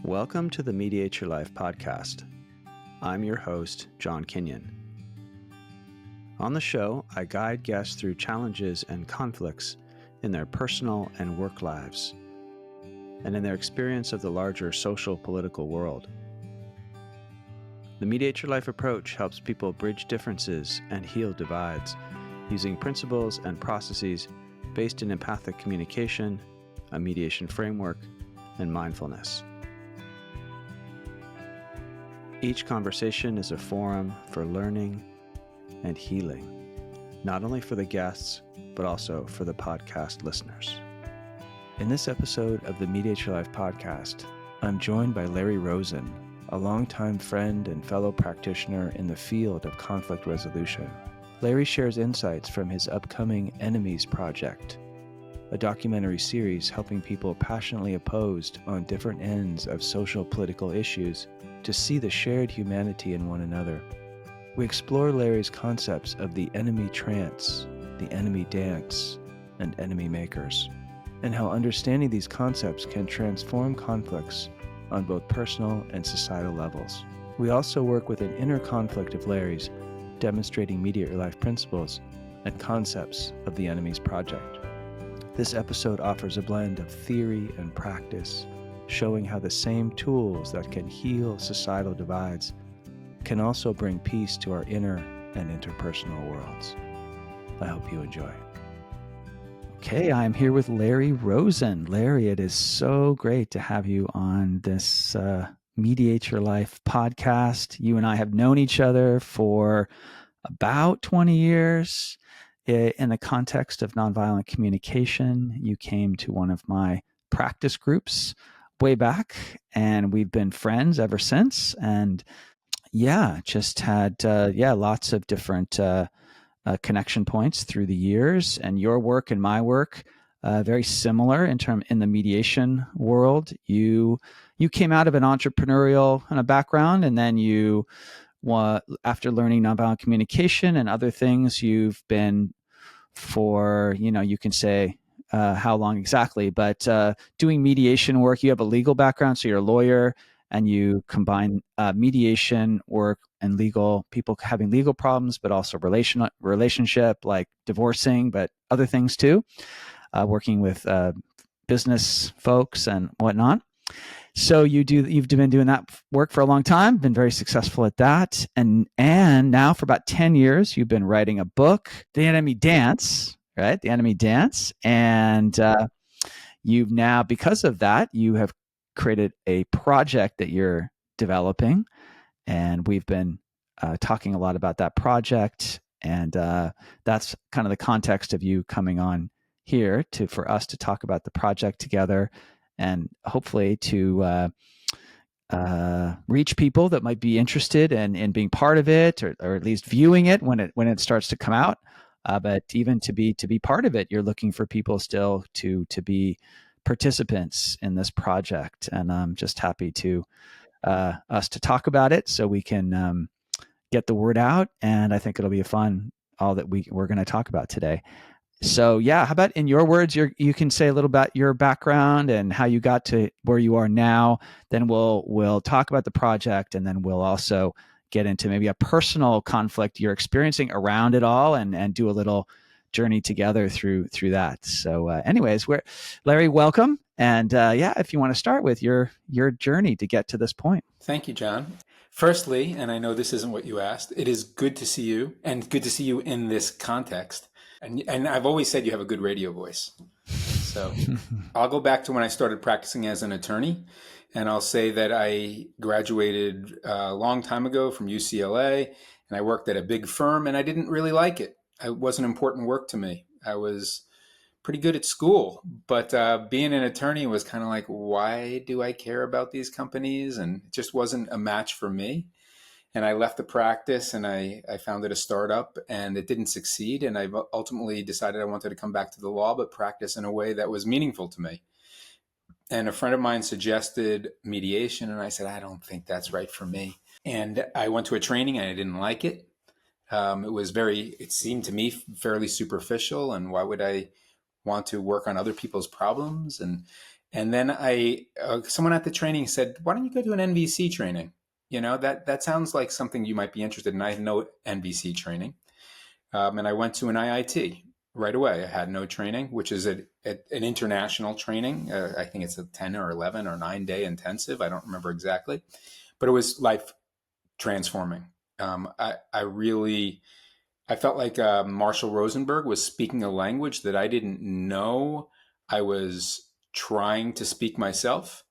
Welcome to the Mediate Your Life podcast. I'm your host, John Kinyon. On the show, I guide guests through challenges and conflicts in their personal and work lives, and in their experience of the larger social political world. The Mediate Your Life approach helps people bridge differences and heal divides using principles and processes based in empathic communication, a mediation framework, and mindfulness. Each conversation is a forum for learning and healing, not only for the guests, but also for the podcast listeners. In this episode of the Mediate Your Life podcast, I'm joined by Larry Rosen, a longtime friend and fellow practitioner in the field of conflict resolution. Larry shares insights from his upcoming Enemies Project, a documentary series helping people passionately opposed on different ends of social political issues to see the shared humanity in one another. We explore Larry's concepts of the enemy trance, the enemy dance, and enemy makers, and how understanding these concepts can transform conflicts on both personal and societal levels. We also work with an inner conflict of Larry's, demonstrating Mediate Your Life principles and concepts of the Enemies Project. This episode offers a blend of theory and practice, showing how the same tools that can heal societal divides can also bring peace to our inner and interpersonal worlds. I hope you enjoy. Okay, I'm here with Larry Rosen. Larry, it is so great to have you on this Mediate Your Life podcast. You and I have known each other for about 20 years. In the context of nonviolent communication, you came to one of my practice groups way back, and we've been friends ever since. And just had lots of different connection points through the years. And your work and my work very similar in the mediation world. You came out of an entrepreneurial kind of background, and then after learning nonviolent communication and other things, you've been for, you can say how long exactly, but doing mediation work. You have a legal background, so you're a lawyer, and you combine mediation work and people having legal problems, but also relationship, like divorcing, but other things too, working with business folks and whatnot. So you've been doing that work for a long time, been very successful at that. And now for about 10 years, you've been writing a book, The Enemy Dance, right? The Enemy Dance. And you've now, because of that, you have created a project that you're developing. And we've been talking a lot about that project. And that's kind of the context of you coming on here for us to talk about the project together, and hopefully to reach people that might be interested in being part of it, or at least viewing it when it starts to come out. But even to be part of it, you're looking for people still to be participants in this project. And I'm just happy to us to talk about it so we can get the word out. And I think it'll be all that we're going to talk about today. So how about in your words, you can say a little about your background and how you got to where you are now. Then we'll talk about the project, and then we'll also get into maybe a personal conflict you're experiencing around it all, and do a little journey together through that. So anyways, Larry, welcome. And if you want to start with your journey to get to this point. Thank you, John. Firstly, and I know this isn't what you asked, it is good to see you, and good to see you in this context. And I've always said you have a good radio voice. So I'll go back to when I started practicing as an attorney, and I'll say that I graduated a long time ago from UCLA, and I worked at a big firm, and I didn't really like it. It wasn't important work to me. I was pretty good at school, but being an attorney was kind of like, why do I care about these companies? And it just wasn't a match for me. And I left the practice, and I founded a startup, and it didn't succeed. And I ultimately decided I wanted to come back to the law, but practice in a way that was meaningful to me. And a friend of mine suggested mediation, and I said, I don't think that's right for me. And I went to a training, and I didn't like it. It seemed to me fairly superficial, and why would I want to work on other people's problems? And And then someone at the training said, "Why don't you go to an NVC training? That sounds like something you might be interested in." I had no NVC training. And I went to an IIT right away. I had no training, which is an international training. I think it's a 10 or 11 or 9-day intensive. I don't remember exactly, but it was life transforming. I felt like Marshall Rosenberg was speaking a language that I didn't know I was trying to speak myself.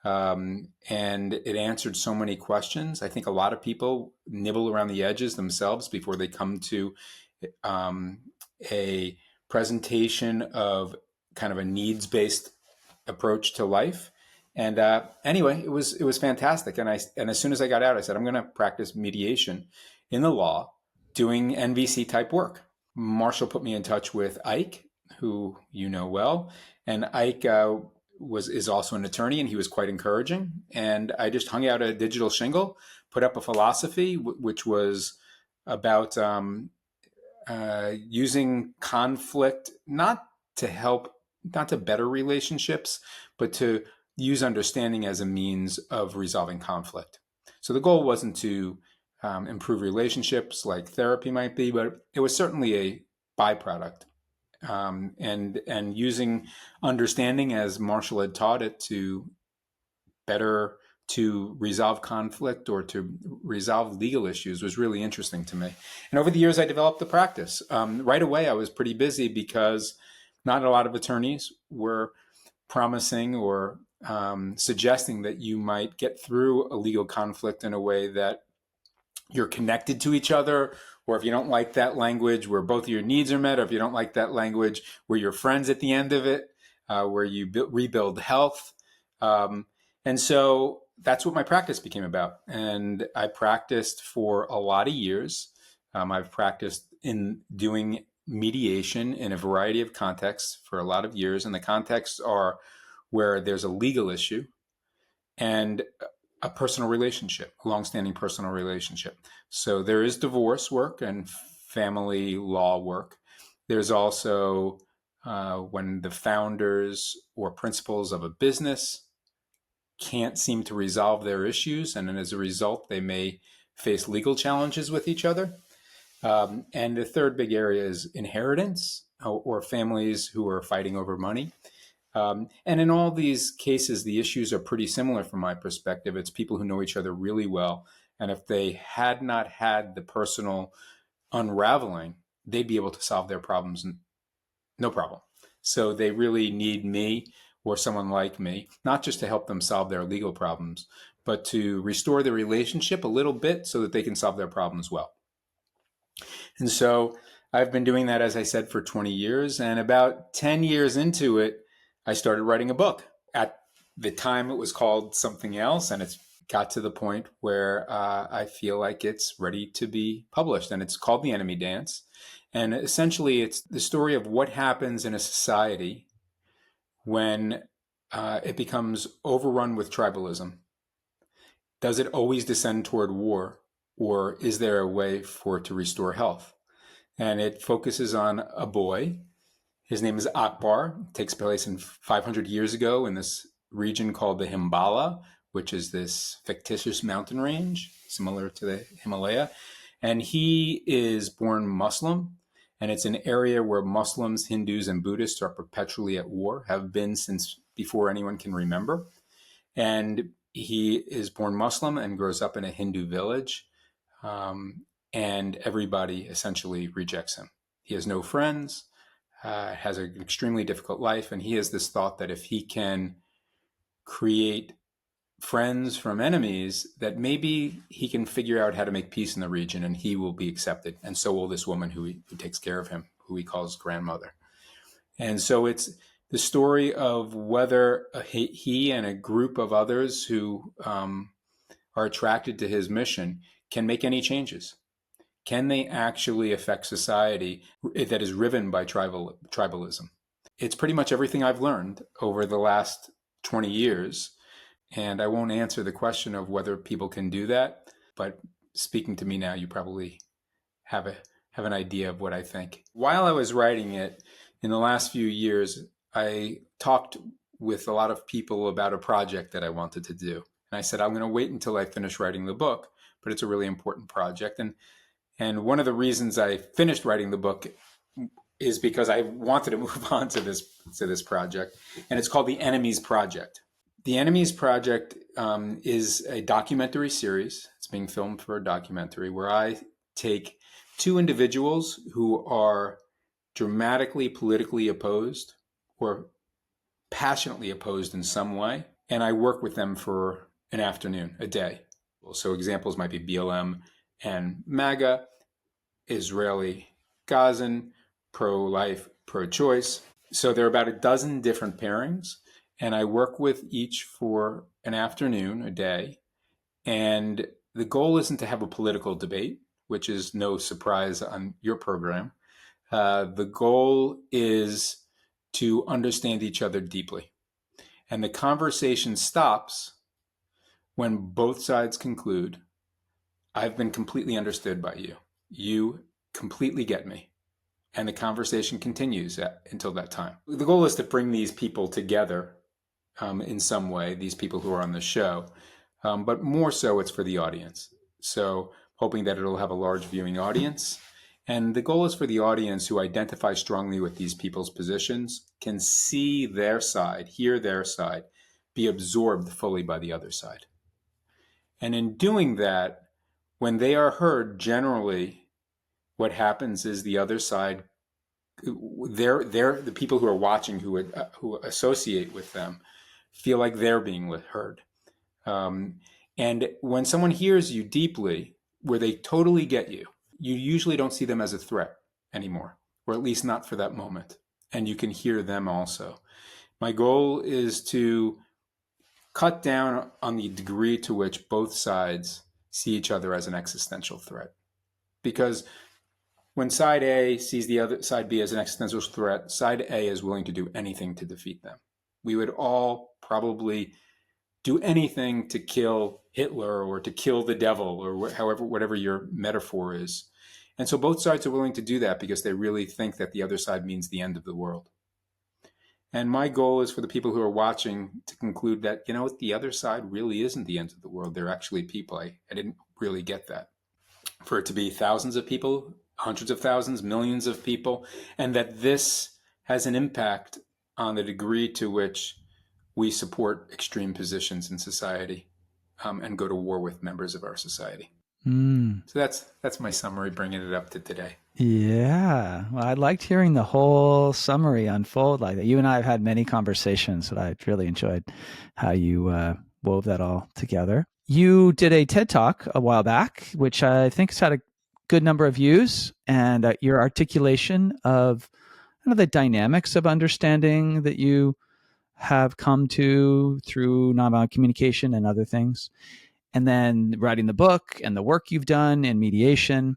And it answered so many questions. I think a lot of people nibble around the edges themselves before they come to a presentation of kind of a needs-based approach to life. And anyway, it was fantastic. And as soon as I got out, I said, I'm going to practice mediation in the law, doing NVC type work. Marshall put me in touch with Ike, who you know well, and Ike is also an attorney, and he was quite encouraging. And I just hung out a digital shingle, put up a philosophy which was about using conflict not to better relationships, but to use understanding as a means of resolving conflict. So the goal wasn't to improve relationships like therapy might be, but it was certainly a byproduct. And using understanding as Marshall had taught it to resolve conflict or to resolve legal issues was really interesting to me. And over the years, I developed the practice. Right away, I was pretty busy because not a lot of attorneys were promising or suggesting that you might get through a legal conflict in a way that you're connected to each other, or if you don't like that language where both of your needs are met, or if you don't like that language where you're friends at the end of it, where you rebuild health. And so that's what my practice became about. And I practiced for a lot of years. I've practiced in doing mediation in a variety of contexts for a lot of years. And the contexts are where there's a legal issue and a personal relationship, a longstanding personal relationship. So there is divorce work and family law work. There's also when the founders or principals of a business can't seem to resolve their issues, and as a result, they may face legal challenges with each other. And the third big area is inheritance, or families who are fighting over money. And in all these cases, the issues are pretty similar from my perspective. It's people who know each other really well. And if they had not had the personal unraveling, they'd be able to solve their problems, no problem. So they really need me or someone like me, not just to help them solve their legal problems, but to restore the relationship a little bit so that they can solve their problems well. And so I've been doing that, as I said, for 20 years. And about 10 years into it, I started writing a book. At the time, it was called something else, and it's got to the point where I feel like it's ready to be published. And it's called The Enemy Dance. And essentially, it's the story of what happens in a society when it becomes overrun with tribalism. Does it always descend toward war, or is there a way for it to restore health? And it focuses on a boy. His name is Akbar. It takes place in 500 years ago in this region called the Himalaya, which is this fictitious mountain range similar to the Himalaya. And he is born Muslim. And it's an area where Muslims, Hindus, and Buddhists are perpetually at war, have been since before anyone can remember. And he is born Muslim and grows up in a Hindu village. And everybody essentially rejects him. He has no friends, has an extremely difficult life, and he has this thought that if he can create friends from enemies, that maybe he can figure out how to make peace in the region and he will be accepted. And so will this woman who takes care of him, who he calls grandmother. And so it's the story of whether he and a group of others who are attracted to his mission can make any changes. Can they actually affect society that is riven by tribalism? It's pretty much everything I've learned over the last 20 years. And I won't answer the question of whether people can do that, but speaking to me now, you probably have an idea of what I think. While I was writing it, in the last few years, I talked with a lot of people about a project that I wanted to do. And I said, I'm going to wait until I finish writing the book, but it's a really important project. And one of the reasons I finished writing the book is because I wanted to move on to this project. And it's called The Enemies Project. The Enemies Project is a documentary series. It's being filmed for a documentary where I take two individuals who are dramatically politically opposed or passionately opposed in some way, and I work with them for an afternoon, a day. So examples might be BLM and MAGA, Israeli Gazan, pro-life, pro-choice. So there are about a dozen different pairings, and I work with each for an afternoon, a day. And the goal isn't to have a political debate, which is no surprise on your program. The goal is to understand each other deeply. And the conversation stops when both sides conclude, I've been completely understood by you. You completely get me. And the conversation continues until that time. The goal is to bring these people together in some way, these people who are on the show, but more so it's for the audience. So hoping that it'll have a large viewing audience. And the goal is for the audience who identify strongly with these people's positions can see their side, hear their side, be absorbed fully by the other side. And in doing that, when they are heard, generally what happens is the other side, the people who are watching, who associate with them, feel like they're being heard. And when someone hears you deeply, where they totally get you, you usually don't see them as a threat anymore, or at least not for that moment. And you can hear them also. My goal is to cut down on the degree to which both sides see each other as an existential threat. Because when side A sees the other side B as an existential threat, side A is willing to do anything to defeat them. We would all probably do anything to kill Hitler or to kill the devil or whatever your metaphor is. And so both sides are willing to do that because they really think that the other side means the end of the world. And my goal is for the people who are watching to conclude that, you know what, the other side really isn't the end of the world. They're actually people. I didn't really get that. For it to be thousands of people, hundreds of thousands, millions of people, and that this has an impact on the degree to which we support extreme positions in society and go to war with members of our society. So that's my summary, bringing it up to today. Yeah. Well, I liked hearing the whole summary unfold like that. You and I have had many conversations that I really enjoyed how you wove that all together. You did a TED Talk a while back, which I think has had a good number of views, and your articulation of kind of the dynamics of understanding that you have come to through nonviolent communication and other things. And then writing the book and the work you've done in mediation,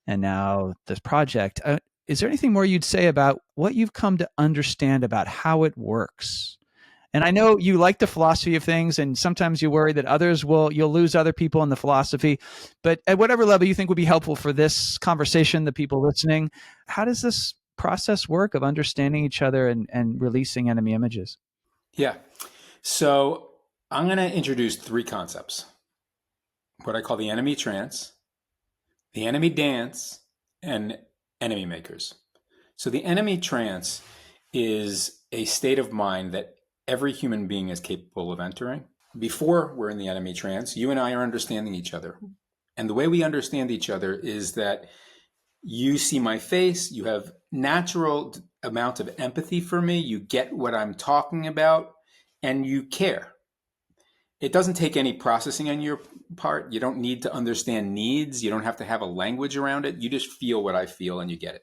and now this project. Is there anything more you'd say about what you've come to understand about how it works? And I know you like the philosophy of things, and sometimes you worry that you'll lose other people in the philosophy. But at whatever level you think would be helpful for this conversation, the people listening, how does this process work of understanding each other and releasing enemy images? Yeah. So I'm going to introduce three concepts: what I call the enemy trance, the enemy dance, and enemy makers. So the enemy trance is a state of mind that every human being is capable of entering. Before we're in the enemy trance, you and I are understanding each other. And the way we understand each other is that you see my face, you have natural amount of empathy for me, you get what I'm talking about, and you care. It doesn't take any processing on your part. You don't need to understand needs. You don't have to have a language around it. You just feel what I feel and you get it.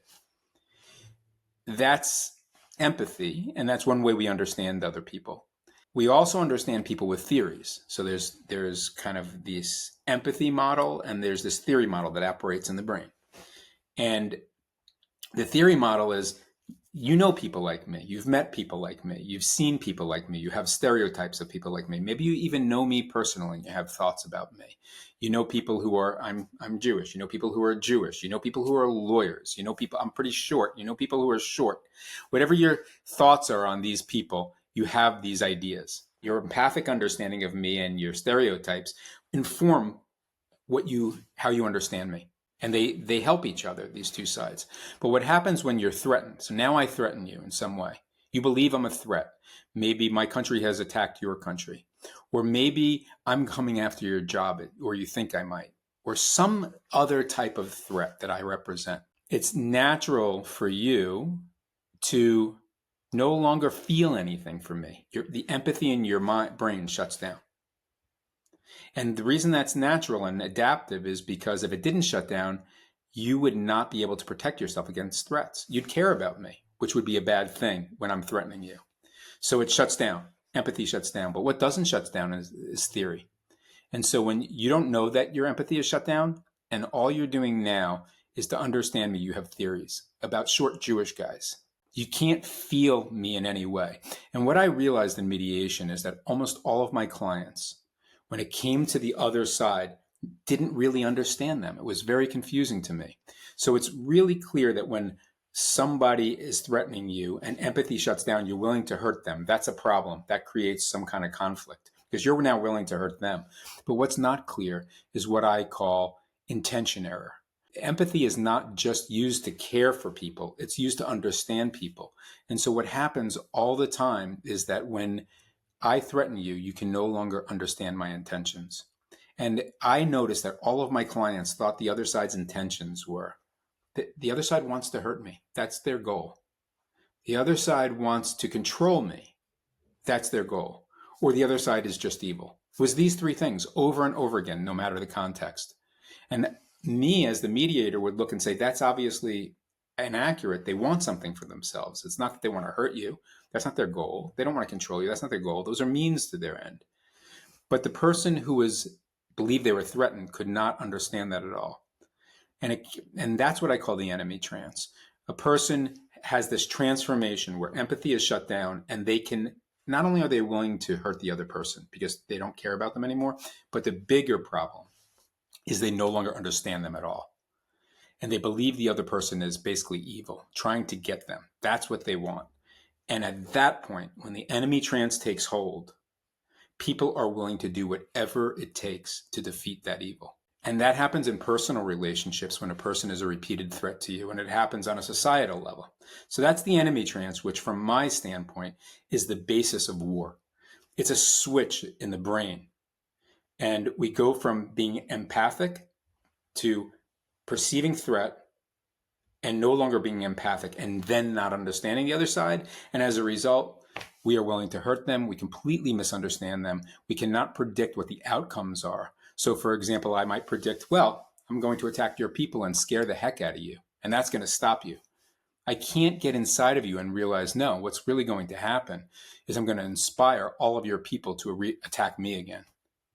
That's empathy, and that's one way we understand other people. We also understand people with theories. So there's kind of this empathy model, and there's this theory model that operates in the brain. And the theory model is, you know people like me, you've met people like me, you've seen people like me, you have stereotypes of people like me. Maybe you even know me personally and you have thoughts about me. You know people who are, I'm Jewish, you know people who are Jewish, you know people who are lawyers, you know people, I'm pretty short, you know people who are short. Whatever your thoughts are on these people, you have these ideas. Your empathic understanding of me and your stereotypes inform how you understand me. And they help each other, these two sides. But what happens when you're threatened? So now I threaten you in some way. You believe I'm a threat. Maybe my country has attacked your country. Or maybe I'm coming after your job, or you think I might, or some other type of threat that I represent. It's natural for you to no longer feel anything for me. The empathy in your brain shuts down. And the reason that's natural and adaptive is because if it didn't shut down, you would not be able to protect yourself against threats. You'd care about me, which would be a bad thing when I'm threatening you. So it shuts down. Empathy shuts down. But what doesn't shut down is theory. And so when you don't know that your empathy is shut down, and all you're doing now is to understand me, you have theories about short Jewish guys. You can't feel me in any way. And what I realized in mediation is that almost all of my clients, when it came to the other side, didn't really understand them. It was very confusing to me. So it's really clear that when somebody is threatening you and empathy shuts down, you're willing to hurt them. That's a problem. That creates some kind of conflict because you're now willing to hurt them. But what's not clear is what I call intention error. Empathy is not just used to care for people. It's used to understand people. And so what happens all the time is that when I threaten you, you can no longer understand my intentions. And I noticed that all of my clients thought the other side's intentions were that the other side wants to hurt me. That's their goal. The other side wants to control me. That's their goal. Or the other side is just evil. It was these three things over and over again, no matter the context. And me as the mediator would look and say, that's obviously inaccurate. They want something for themselves. It's not that they want to hurt you. That's not their goal. They don't want to control you. That's not their goal. Those are means to their end. But the person who believed they were threatened could not understand that at all. And that's what I call the enemy trance. A person has this transformation where empathy is shut down and they can, not only are they willing to hurt the other person because they don't care about them anymore, but the bigger problem is they no longer understand them at all. And they believe the other person is basically evil, trying to get them. That's what they want. And at that point, when the enemy trance takes hold, people are willing to do whatever it takes to defeat that evil. And that happens in personal relationships when a person is a repeated threat to you, and it happens on a societal level. So that's the enemy trance, which from my standpoint is the basis of war. It's a switch in the brain. And we go from being empathic to perceiving threat and no longer being empathic and then not understanding the other side. And as a result, we are willing to hurt them. We completely misunderstand them. We cannot predict what the outcomes are. So for example, I might predict, well, I'm going to attack your people and scare the heck out of you. And that's going to stop you. I can't get inside of you and realize, no, what's really going to happen is I'm going to inspire all of your people to attack me again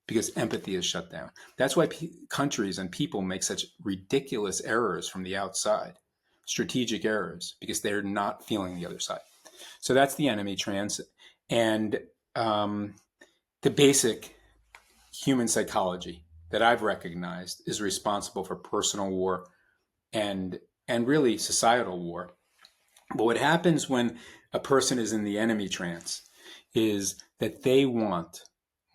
because empathy is shut down. That's why countries and people make such ridiculous errors from the outside, strategic errors, because they're not feeling the other side. So that's the enemy trance. And the basic human psychology that I've recognized is responsible for personal war and really societal war. But what happens when a person is in the enemy trance is that they want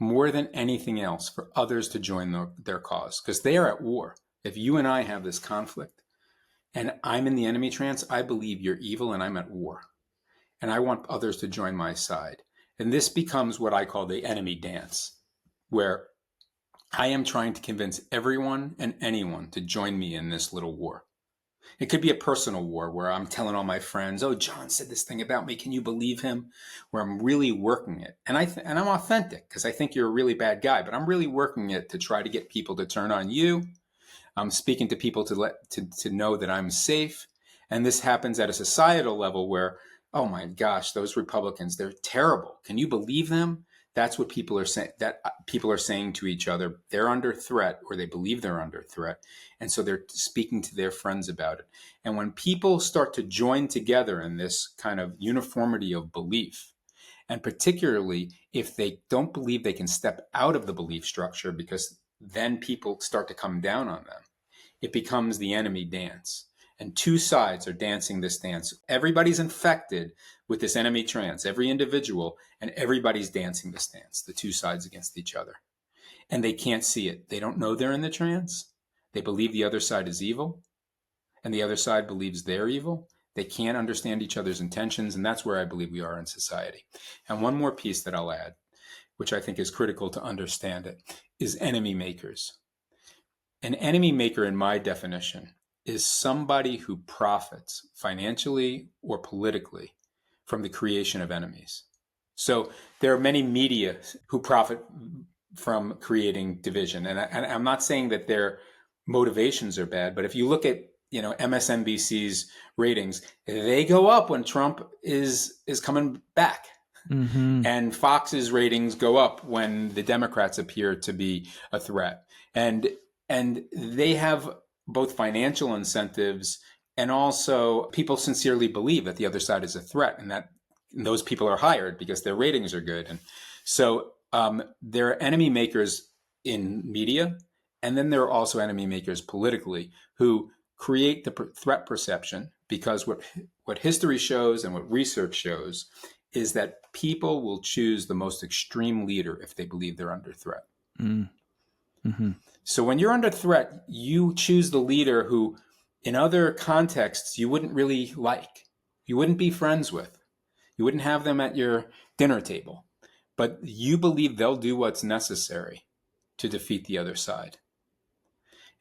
more than anything else for others to join their cause because they are at war. If you and I have this conflict and I'm in the enemy trance, I believe you're evil and I'm at war. And I want others to join my side. And this becomes what I call the enemy dance, where I am trying to convince everyone and anyone to join me in this little war. It could be a personal war where I'm telling all my friends, oh, John said this thing about me. Can you believe him? Where I'm really working it. And I'm authentic because I think you're a really bad guy, but I'm really working it to try to get people to turn on you. I'm speaking to people to know that I'm safe. And this happens at a societal level where, oh my gosh, those Republicans, they're terrible. Can you believe them? That's what people are saying, that people are saying to each other. They're under threat, or they believe they're under threat. And so they're speaking to their friends about it. And when people start to join together in this kind of uniformity of belief, and particularly if they don't believe they can step out of the belief structure, because then people start to come down on them, it becomes the enemy dance. And two sides are dancing this dance. Everybody's infected with this enemy trance, every individual, and everybody's dancing this dance, the two sides against each other. And they can't see it. They don't know they're in the trance. They believe the other side is evil, and the other side believes they're evil. They can't understand each other's intentions, and that's where I believe we are in society. And one more piece that I'll add, which I think is critical to understand it, is enemy makers. An enemy maker, in my definition, is somebody who profits financially or politically from the creation of enemies. So there are many media who profit from creating division. And I'm not saying that their motivations are bad, but if you look at MSNBC's ratings, they go up when Trump is coming back. Mm-hmm. And Fox's ratings go up when the Democrats appear to be a threat. And they have both financial incentives, and also people sincerely believe that the other side is a threat, and that those people are hired because their ratings are good. And so there are enemy makers in media, and then there are also enemy makers politically who create the threat perception, because what history shows and what research shows is that people will choose the most extreme leader if they believe they're under threat. Mm-hmm. So when you're under threat, you choose the leader who, in other contexts, you wouldn't really like. You wouldn't be friends with. You wouldn't have them at your dinner table. But you believe they'll do what's necessary to defeat the other side.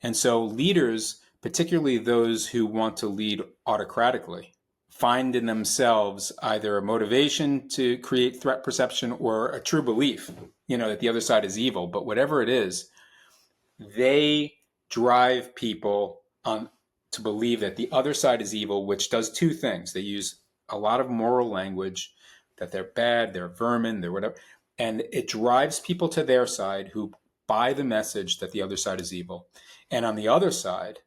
And so leaders, particularly those who want to lead autocratically, find in themselves either a motivation to create threat perception or a true belief, that the other side is evil. But whatever it is, they drive people to believe that the other side is evil, which does two things. They use a lot of moral language, that they're bad, they're vermin, they're whatever. And it drives people to their side who buy the message that the other side is evil. And on the other side,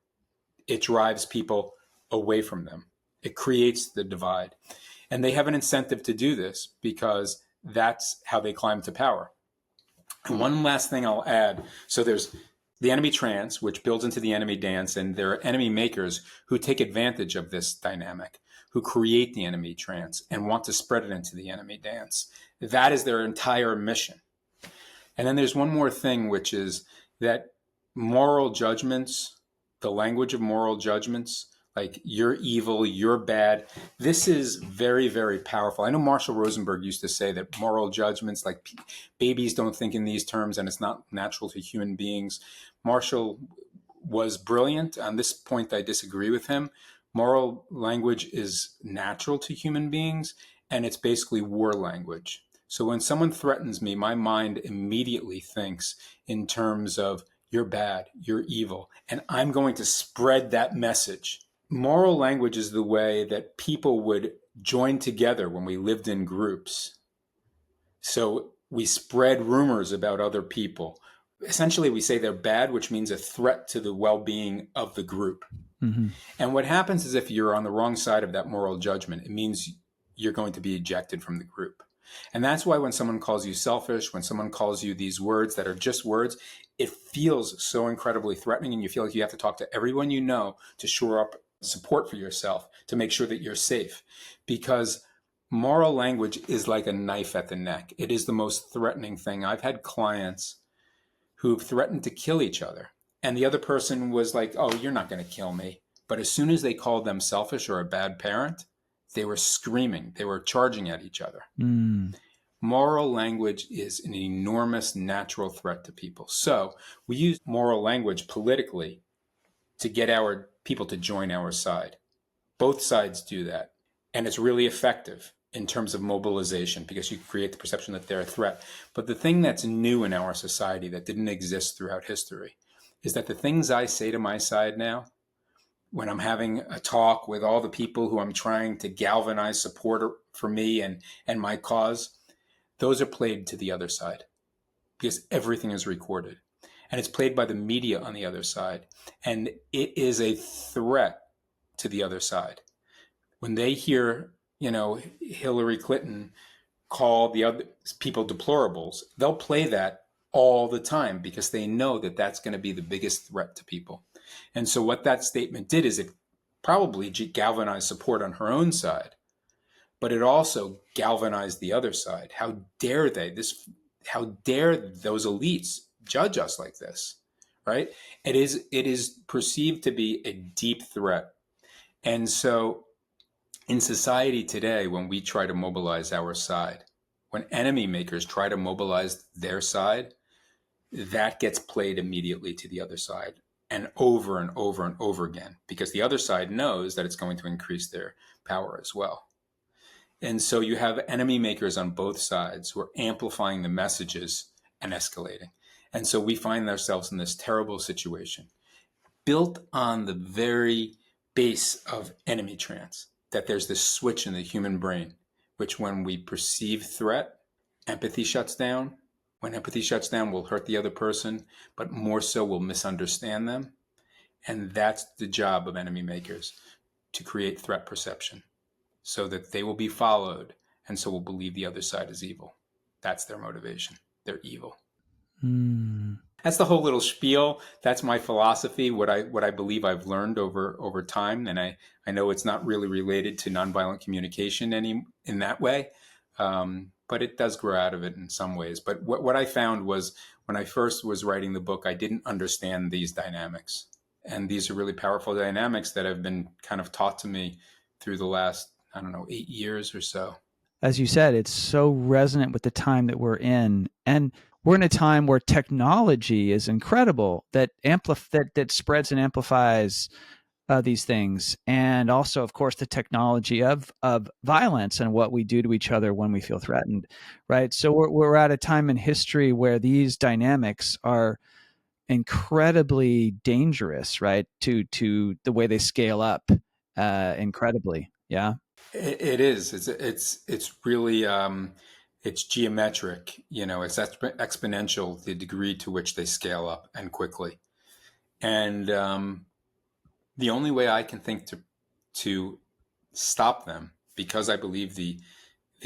it drives people away from them. It creates the divide. And they have an incentive to do this because that's how they climb to power. And one last thing I'll add. So there's the enemy trance, which builds into the enemy dance, and there are enemy makers who take advantage of this dynamic, who create the enemy trance and want to spread it into the enemy dance. That is their entire mission. And then there's one more thing, which is that moral judgments, the language of moral judgments, like you're evil, you're bad, this is very, very powerful. I know Marshall Rosenberg used to say that moral judgments, like babies don't think in these terms and it's not natural to human beings. Marshall was brilliant. On this point, I disagree with him. Moral language is natural to human beings, and it's basically war language. So when someone threatens me, my mind immediately thinks in terms of you're bad, you're evil, and I'm going to spread that message. Moral language is the way that people would join together when we lived in groups. So we spread rumors about other people. Essentially, we say they're bad, which means a threat to the well-being of the group. Mm-hmm. And what happens is if you're on the wrong side of that moral judgment, it means you're going to be ejected from the group. And that's why when someone calls you selfish, when someone calls you these words that are just words, it feels so incredibly threatening, and you feel like you have to talk to everyone you know to shore up support for yourself, to make sure that you're safe. Because moral language is like a knife at the neck. It is the most threatening thing. I've had clients who've threatened to kill each other, and the other person was like, oh, you're not going to kill me. But as soon as they called them selfish or a bad parent, they were screaming. They were charging at each other. Mm. Moral language is an enormous natural threat to people. So we use moral language politically to get our people to join our side. Both sides do that. And it's really effective in terms of mobilization because you create the perception that they're a threat. But the thing that's new in our society that didn't exist throughout history is that the things I say to my side now, when I'm having a talk with all the people who I'm trying to galvanize support for me and my cause, those are played to the other side because everything is recorded. And it's played by the media on the other side. And it is a threat to the other side. When they hear, Hillary Clinton call the other people deplorables, they'll play that all the time because they know that that's going to be the biggest threat to people. And so what that statement did is it probably galvanized support on her own side, but it also galvanized the other side. How dare they? How dare those elites judge us like this, right? It is perceived to be a deep threat. And so in society today, when we try to mobilize our side, when enemy makers try to mobilize their side, that gets played immediately to the other side and over again, because the other side knows that it's going to increase their power as well. And so you have enemy makers on both sides who are amplifying the messages and escalating. And so we find ourselves in this terrible situation built on the very base of enemy trance, that there's this switch in the human brain, which when we perceive threat, empathy shuts down. When empathy shuts down, we'll hurt the other person, but more so we'll misunderstand them. And that's the job of enemy makers, to create threat perception so that they will be followed, and so will believe the other side is evil. That's their motivation. They're evil. That's the whole little spiel. That's my philosophy, what I believe I've learned over time. And I know it's not really related to nonviolent communication in that way, but it does grow out of it in some ways. But what I found was, when I first was writing the book, I didn't understand these dynamics. And these are really powerful dynamics that have been kind of taught to me through the last, 8 years or so. As you said, it's so resonant with the time that we're in. And we're in a time where technology is incredible, that spreads and amplifies these things. And also, of course, the technology of violence and what we do to each other when we feel threatened, right? So we're at a time in history where these dynamics are incredibly dangerous, right? To the way they scale up incredibly. Yeah. It is. It's really it's geometric. It's exponential, the degree to which they scale up and quickly. And the only way I can think to stop them, because I believe the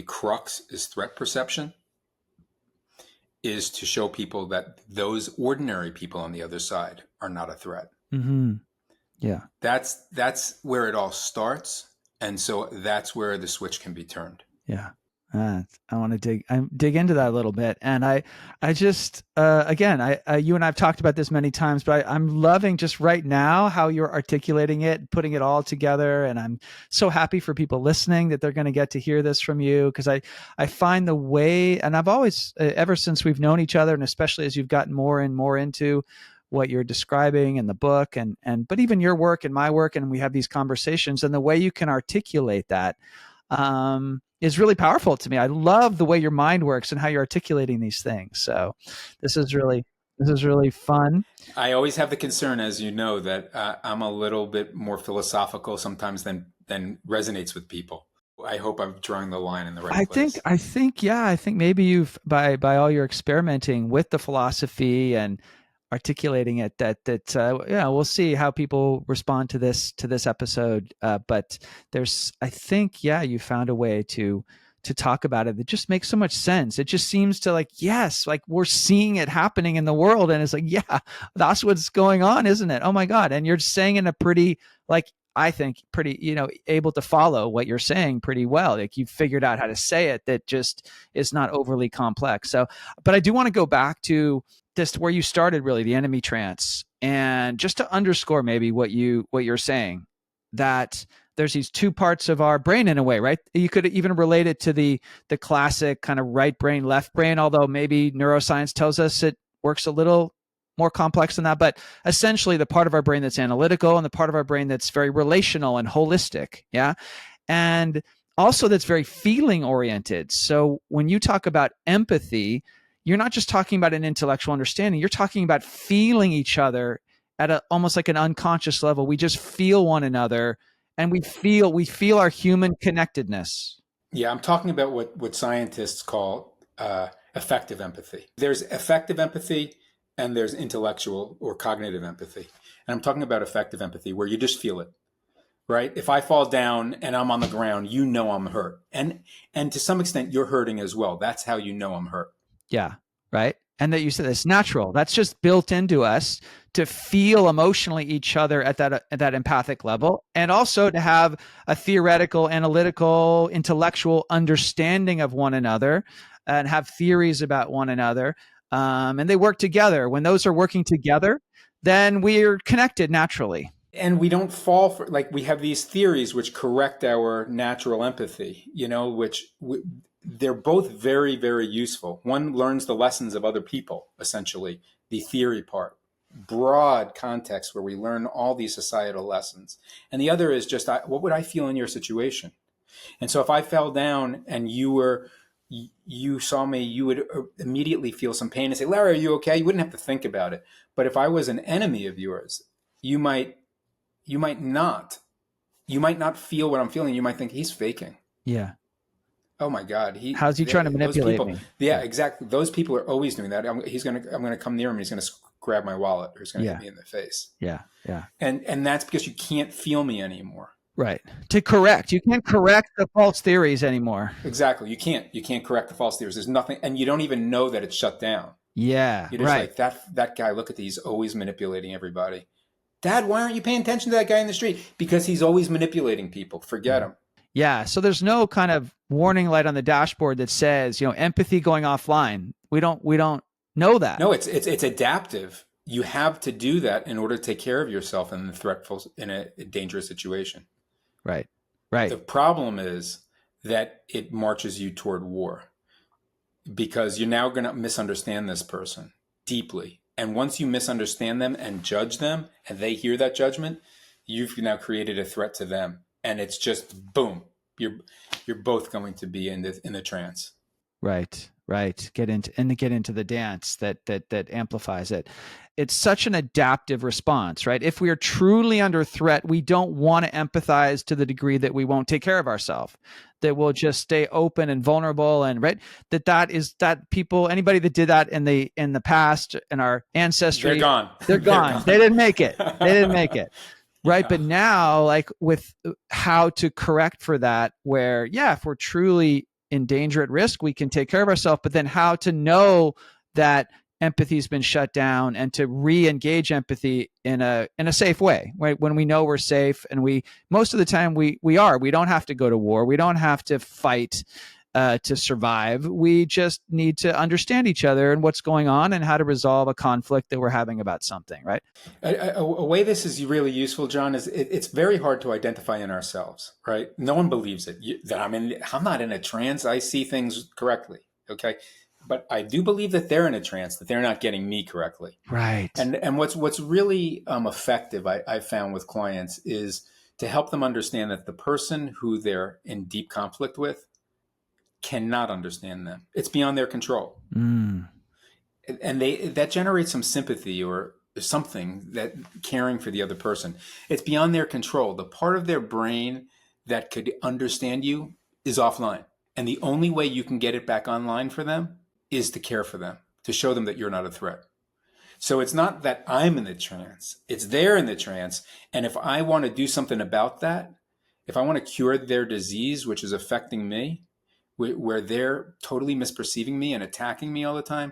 crux is threat perception, is to show people that those ordinary people on the other side are not a threat. Mm-hmm. Yeah. That's where it all starts. And so that's where the switch can be turned. Yeah. I want to dig into that a little bit. And I just, again, you and I've talked about this many times, but I'm loving just right now how you're articulating it, putting it all together. And I'm so happy for people listening that they're going to get to hear this from you. Cause I find the way, and I've always, ever since we've known each other, and especially as you've gotten more and more into what you're describing in the book but even your work and my work, and we have these conversations, and the way you can articulate that, is really powerful to me. I love the way your mind works and how you're articulating these things. So this is really fun. I always have the concern, as you know, that I'm a little bit more philosophical sometimes than resonates with people. I hope I'm drawing the line in the right place. I think maybe you've, by all your experimenting with the philosophy and articulating it, we'll see how people respond to this episode. But I think you found a way to talk about it that just makes so much sense. It just seems to yes, we're seeing it happening in the world, and it's that's what's going on, isn't it? Oh my God. And you're saying in a pretty, I think pretty, able to follow what you're saying pretty well. You figured out how to say it that just is not overly complex. So, but I do want to go back to this, where you started, really, the enemy trance, and just to underscore maybe what you're saying, that there's these two parts of our brain in a way, right? You could even relate it to the classic kind of right brain, left brain, although maybe neuroscience tells us it works a little more complex than that. But essentially, the part of our brain that's analytical and the part of our brain that's very relational and holistic. Yeah. And also that's very feeling oriented. So when you talk about empathy, you're not just talking about an intellectual understanding. You're talking about feeling each other at almost like an unconscious level. We just feel one another, and we feel our human connectedness. Yeah, I'm talking about what scientists call effective empathy. There's effective empathy, and there's intellectual or cognitive empathy. And I'm talking about effective empathy, where you just feel it, right? If I fall down and I'm on the ground, I'm hurt. And to some extent, you're hurting as well. That's how you know I'm hurt. Yeah, right. And that you said it's natural. That's just built into us to feel emotionally each other at that empathic level, and also to have a theoretical, analytical, intellectual understanding of one another, and have theories about one another. And they work together. When those are working together, then we're connected naturally. And we don't fall for, like, we have these theories which correct our natural empathy, they're both very, very useful. One learns the lessons of other people, essentially, the theory part, broad context where we learn all these societal lessons. And the other is just, what would I feel in your situation? And so if I fell down and you saw me, you would immediately feel some pain and say, Larry, are you okay? You wouldn't have to think about it. But if I was an enemy of yours, you might not feel what I'm feeling. You might think he's faking. Yeah. Oh my God. How's he trying to manipulate me? Yeah, exactly. Those people are always doing that. I'm going to come near him and he's going to grab my wallet, or he's going to hit me in the face. Yeah. Yeah. And that's because you can't feel me anymore. Right. To correct. You can't correct the false theories anymore. Exactly. You can't correct the false theories. There's nothing, and you don't even know that it's shut down. Yeah. You're just like, that guy, look at these, always manipulating everybody. Dad, why aren't you paying attention to that guy in the street? Because he's always manipulating people. Forget him. Yeah. So there's no kind of warning light on the dashboard that says, empathy going offline. We don't know that. No, it's adaptive. You have to do that in order to take care of yourself in a dangerous situation. Right. Right. The problem is that it marches you toward war, because you're now going to misunderstand this person deeply. And once you misunderstand them and judge them, and they hear that judgment, you've now created a threat to them. And it's just boom, you're both going to be in the trance. Right. Get into the dance that amplifies it. It's such an adaptive response, right? If we are truly under threat, we don't want to empathize to the degree that we won't take care of ourselves, that we'll just stay open and vulnerable, and right. Anybody that did that in the past, in our ancestry, they're gone. They're gone. They didn't make it. Right. Yeah. But now, like, with how to correct for that, where, if we're truly in danger, at risk, we can take care of ourselves, but then how to know that empathy's been shut down and to re-engage empathy in a safe way, right? When we know we're safe, and most of the time we don't have to go to war. We don't have to fight to survive. We just need to understand each other and what's going on and how to resolve a conflict that we're having about something, right? A way this is really useful, John, is it's very hard to identify in ourselves, right? No one believes it. I'm not in a trance. I see things correctly, okay? But I do believe that they're in a trance, that they're not getting me correctly. Right. And what's really effective, I've found with clients, is to help them understand that the person who they're in deep conflict with cannot understand them. It's beyond their control. And that generates some sympathy or something, that caring for the other person. It's beyond their control. The part of their brain that could understand you is offline. And the only way you can get it back online for them is to care for them, to show them that you're not a threat. So it's not that I'm in the trance, it's they're in the trance. And if I want to do something about that, if I want to cure their disease, which is affecting me, where they're totally misperceiving me and attacking me all the time,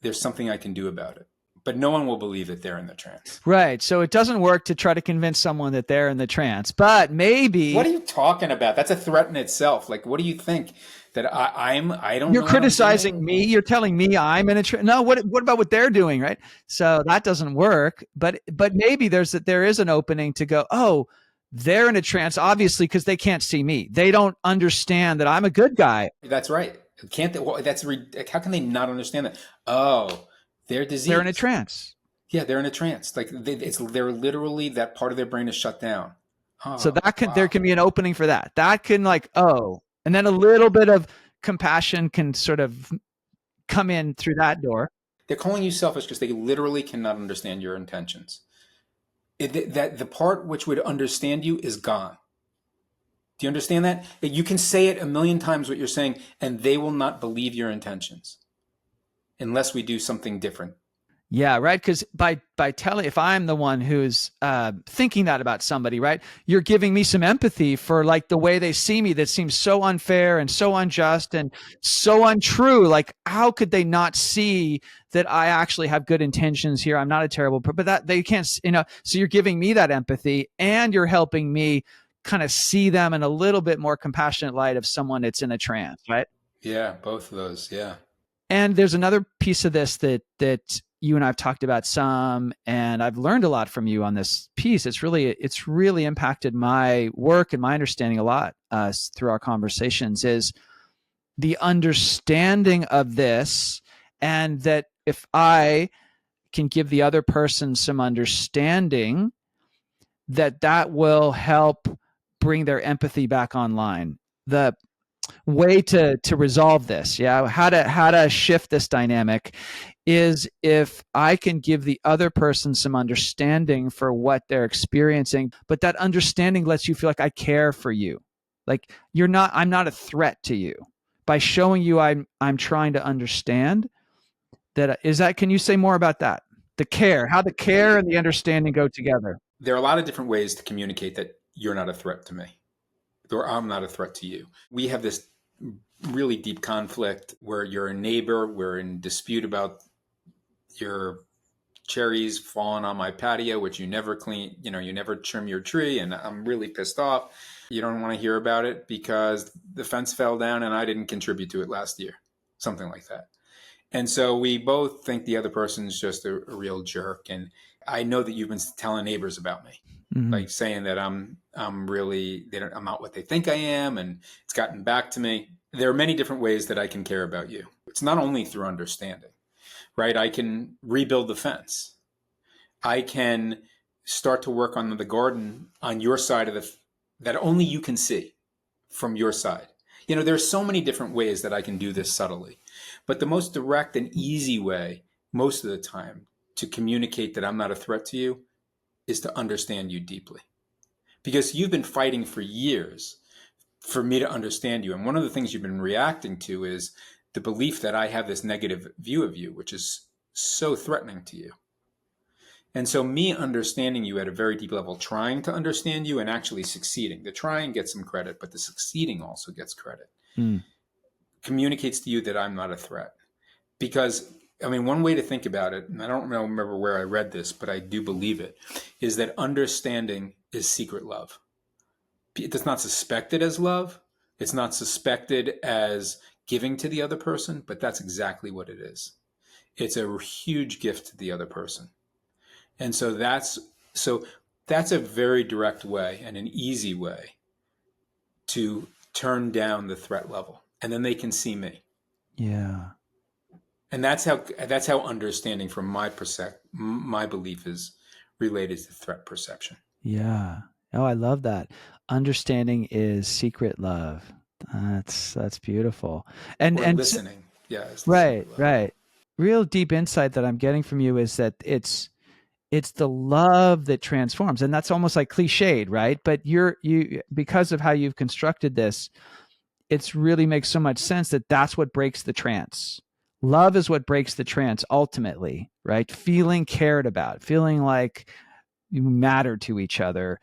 there's something I can do about it. But no one will believe that they're in the trance. Right. So it doesn't work to try to convince someone that they're in the trance, but maybe... What are you talking about? That's a threat in itself. Like, what do you think? That I don't You're know criticizing me. You're telling me I'm in a trance. No, what about what they're doing, right? So that doesn't work. But maybe there is an opening to go, oh, they're in a trance, obviously, because they can't see me. They don't understand that I'm a good guy. That's right. Can't they? Well, how can they not understand that? Oh, they're diseased. They're in a trance. Yeah, they're in a trance. Like they're literally, that part of their brain is shut down. Oh, so there can be an opening for that. That can and then a little bit of compassion can sort of come in through that door. They're calling you selfish because they literally cannot understand your intentions. That the part which would understand you is gone. Do you understand that? That you can say it a million times what you're saying, and they will not believe your intentions unless we do something different. Yeah, right. Because by telling, if I'm the one who's thinking that about somebody, right, you're giving me some empathy for like the way they see me that seems so unfair and so unjust and so untrue. Like, how could they not see that I actually have good intentions here? I'm not a terrible, but that they can't, So you're giving me that empathy, and you're helping me kind of see them in a little bit more compassionate light of someone that's in a trance, right? Yeah, both of those. Yeah. And there's another piece of this that you and I've talked about some, and I've learned a lot from you on this piece. It's really impacted my work and my understanding a lot through our conversations. Is the understanding of this, and that if I can give the other person some understanding, that will help bring their empathy back online. The way to resolve this, how to shift this dynamic, is if I can give the other person some understanding for what they're experiencing, but that understanding lets you feel like I care for you, like I'm not a threat to you. By showing you I'm trying to understand, can you say more about that? The care, how the care and the understanding go together. There are a lot of different ways to communicate that you're not a threat to me, or I'm not a threat to you. We have this really deep conflict where you're a neighbor, we're in dispute about your cherries falling on my patio, which you never clean, you never trim your tree, and I'm really pissed off. You don't want to hear about it because the fence fell down and I didn't contribute to it last year, something like that. And so we both think the other person's just a real jerk. And I know that you've been telling neighbors about me, Mm-hmm. like saying that I'm really, I'm not what they think I am, and it's gotten back to me. There are many different ways that I can care about you. It's not only through understanding, right? I can rebuild the fence. I can start to work on the garden on your side of that only you can see from your side. There's so many different ways that I can do this subtly, but the most direct and easy way, most of the time, to communicate that I'm not a threat to you is to understand you deeply. Because you've been fighting for years for me to understand you. And one of the things you've been reacting to is the belief that I have this negative view of you, which is so threatening to you. And so me understanding you at a very deep level, trying to understand you and actually succeeding, the trying gets some credit, but the succeeding also gets credit, communicates to you that I'm not a threat. Because, one way to think about it, and I don't remember where I read this, but I do believe it, is that understanding is secret love. It's not suspected as love. It's not suspected as giving to the other person, but that's exactly what it is. It's a huge gift to the other person. And so that's a very direct way and an easy way to turn down the threat level. And then they can see me. Yeah. And that's how understanding from my belief is related to threat perception. Yeah. Oh, I love that. Understanding is secret love. That's beautiful. Or And listening. Yeah, it's the right, secret love. right. Real deep insight that I'm getting from you is that it's the love that transforms. And that's almost like cliched, right? But you because of how you've constructed this, it's really makes so much sense that that's what breaks the trance. Love is what breaks the trance ultimately, right? Feeling cared about, feeling like you matter to each other,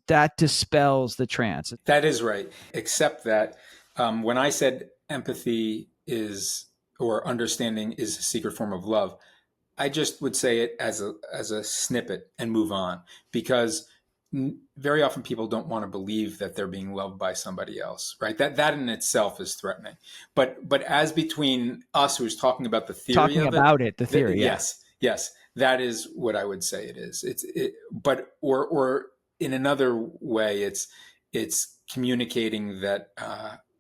that dispels the trance. That is right. Except that when I said empathy is, or understanding is a secret form of love, I just would say it as a snippet and move on, because very often people don't want to believe that they're being loved by somebody else, right? That in itself is threatening. But as between us, who's talking about the theory Talking of it, about it, the theory, yeah. yes, that is what I would say it is. But or in another way, it's communicating that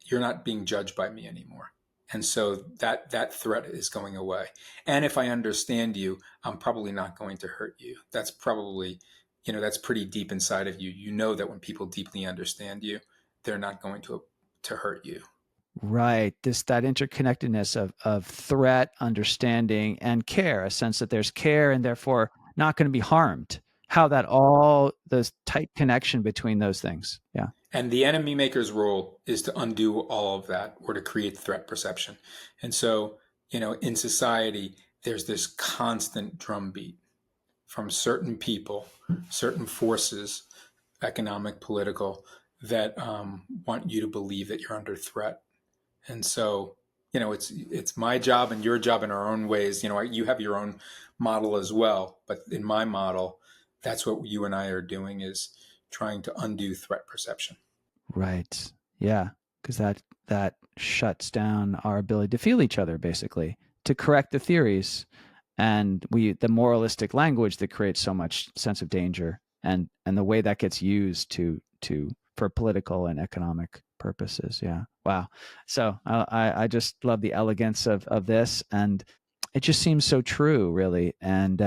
you're not being judged by me anymore. And so that threat is going away. And if I understand you, I'm probably not going to hurt you. That's probably, that's pretty deep inside of you. You know that when people deeply understand you, they're not going to hurt you. Right. That interconnectedness of threat, understanding, and care, a sense that there's care and therefore not going to be harmed. How that all the tight connection between those things. Yeah. And the enemy maker's role is to undo all of that or to create threat perception. And so, in society, there's this constant drumbeat from certain people, certain forces, economic, political, that want you to believe that you're under threat. And so, it's my job and your job in our own ways. You have your own model as well, but in my model, that's what you and I are doing, is trying to undo threat perception. Right. Yeah. Because that shuts down our ability to feel each other, basically, to correct the theories, and the moralistic language that creates so much sense of danger, and the way that gets used for political and economic purposes. Yeah. Wow. So I just love the elegance of this, and it just seems so true, really. And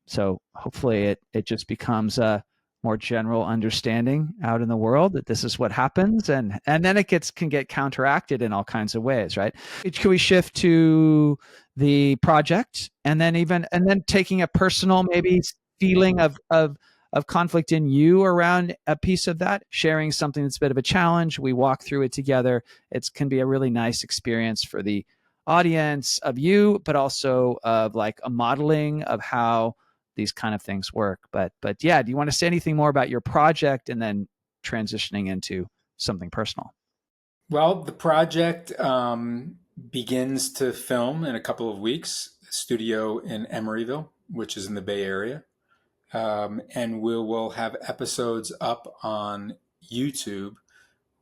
so hopefully it just becomes a more general understanding out in the world that this is what happens, and then it can get counteracted in all kinds of ways, right? Can we shift to the project, and then taking a personal maybe feeling of conflict in you around a piece of that, sharing something that's a bit of a challenge, we walk through it together. It can be a really nice experience for the audience of you, but also of like a modeling of how these kind of things work. But yeah, do you want to say anything more about your project, and then transitioning into something personal? Well, the project begins to film in a couple of weeks. Studio in Emeryville, which is in the Bay Area. And we will have episodes up on YouTube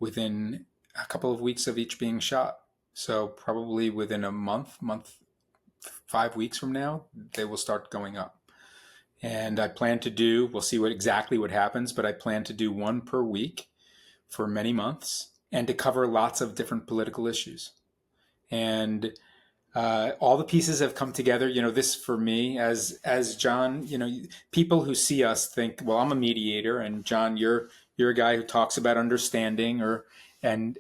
within a couple of weeks of each being shot. So probably within a month, 5 weeks from now, they will start going up. And I plan to we'll see exactly what happens, but I plan to do one per week for many months, and to cover lots of different political issues. And all the pieces have come together. This for me, as John, people who see us think, well, I'm a mediator, and John, you're a guy who talks about understanding, and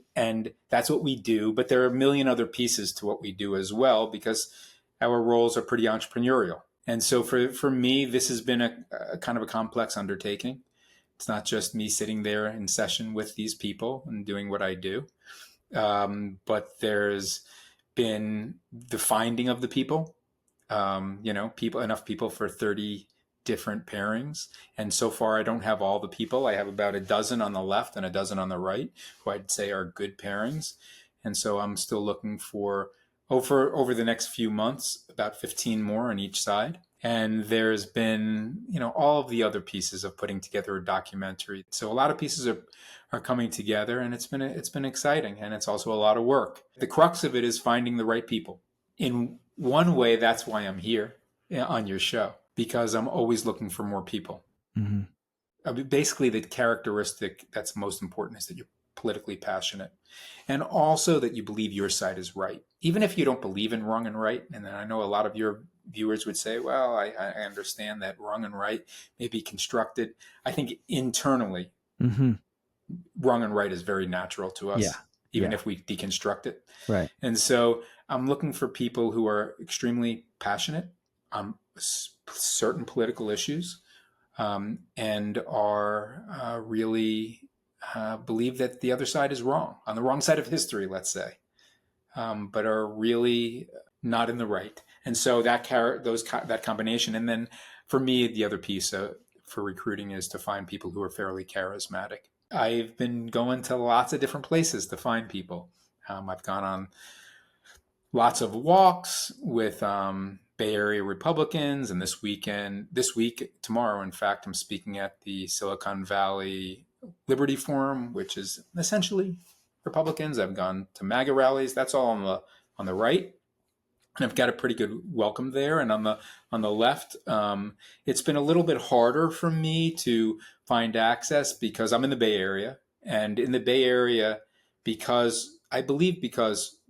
that's what we do. But there are a million other pieces to what we do as well, because our roles are pretty entrepreneurial. And so for me, this has been a kind of a complex undertaking. It's not just me sitting there in session with these people and doing what I do, but there's been the finding of the people, enough people for 30 different pairings. And so far, I don't have all the people. I have about a dozen on the left and a dozen on the right, who I'd say are good pairings. And so I'm still looking for, over the next few months, about 15 more on each side. And there's been, all of the other pieces of putting together a documentary. So a lot of pieces are coming together, and it's been exciting, and it's also a lot of work. The crux of it is finding the right people. In one way, that's why I'm here on your show, because I'm always looking for more people. Mm-hmm. I mean, basically, the characteristic that's most important is that you're politically passionate, and also that you believe your side is right, even if you don't believe in wrong and right. And then I know a lot of your viewers would say, well, I understand that wrong and right may be constructed. I think internally, Mm-hmm. wrong and right is very natural to us, even if we deconstruct it. Right. And so I'm looking for people who are extremely passionate on certain political issues, and are really believe that the other side is wrong, on the wrong side of history, let's say, but are really not in the right. And so that combination. And then for me, the other piece for recruiting is to find people who are fairly charismatic. I've been going to lots of different places to find people. I've gone on lots of walks with Bay Area Republicans, and this week, tomorrow, in fact, I'm speaking at the Silicon Valley Liberty Forum, which is essentially Republicans. I've gone to MAGA rallies. That's all on the right, and I've got a pretty good welcome there. And on the left, it's been a little bit harder for me to find access, because I'm in the Bay Area, and in the Bay Area, because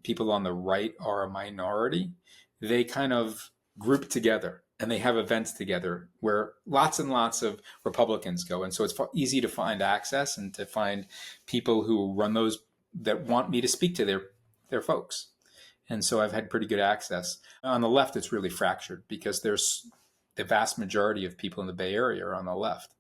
people on the right are a minority, they kind of group together and they have events together where lots and lots of Republicans go. And so it's easy to find access and to find people who run those, that want me to speak to their folks. And so I've had pretty good access. On the left, it's really fractured, because there's the vast majority of people in the Bay Area are on the left.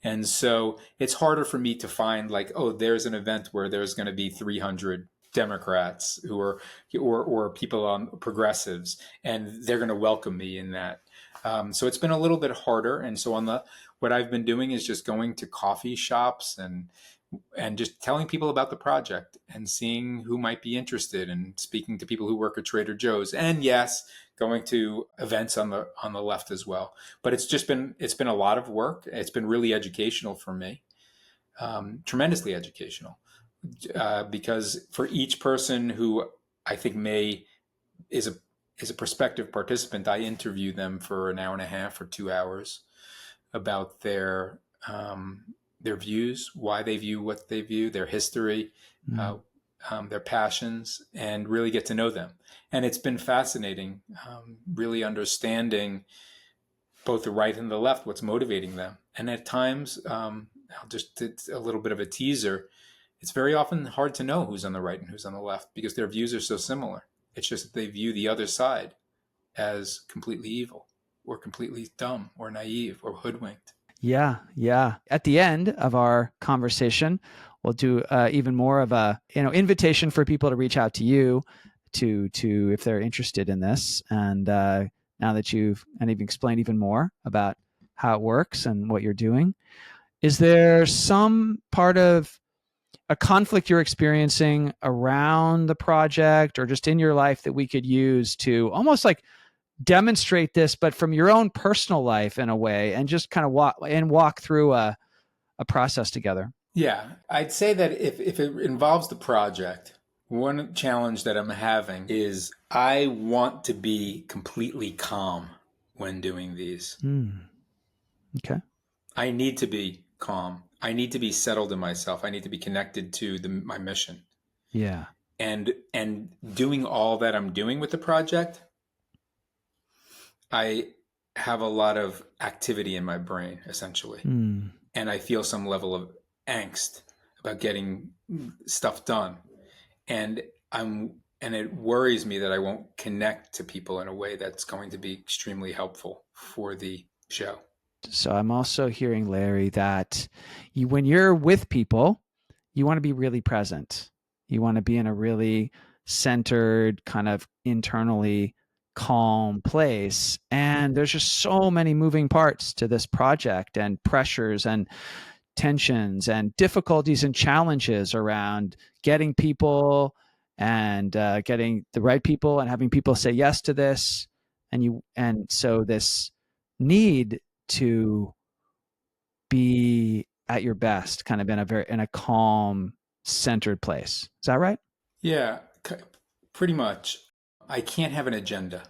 And so it's harder for me to find, like, oh, there's an event where there's going to be 300 Democrats who are or people on progressives, and they're going to welcome me in that. So it's been a little bit harder, and so what I've been doing is just going to coffee shops and just telling people about the project and seeing who might be interested and speaking to people who work at Trader Joe's, and yes, going to events on the left as well. But it's been a lot of work. It's been really educational for me, tremendously educational, because for each person who I think is a prospective participant, I interview them for an hour and a half or 2 hours about their views, why they view what they view, their history, their passions, and really get to know them. And it's been fascinating, really understanding both the right and the left, what's motivating them. And at times, it's a little bit of a teaser. It's very often hard to know who's on the right and who's on the left because their views are so similar. It's just that they view the other side as completely evil or completely dumb or naive or hoodwinked. Yeah, yeah. At the end of our conversation, we'll do even more of a invitation for people to reach out to you to if they're interested in this. And now that you've explained even more about how it works and what you're doing, is there some part of a conflict you're experiencing around the project or just in your life that we could use to almost like demonstrate this, but from your own personal life in a way, and just kind of walk through a process together? Yeah, I'd say that if it involves the project, one challenge that I'm having is I want to be completely calm when doing these. Okay. I need to be calm. I need to be settled in myself. I need to be connected to my mission. Yeah. And doing all that I'm doing with the project, I have a lot of activity in my brain, essentially. And I feel some level of angst about getting stuff done. And it worries me that I won't connect to people in a way that's going to be extremely helpful for the show. So I'm also hearing, Larry, that when you're with people, you want to be really present. You want to be in a really centered, kind of internally calm place. And there's just so many moving parts to this project, and pressures and tensions and difficulties and challenges around getting people and getting the right people and having people say yes to this. And so this need to be at your best, kind of in a calm, centered place. Is that right? Yeah, pretty much. I can't have an agenda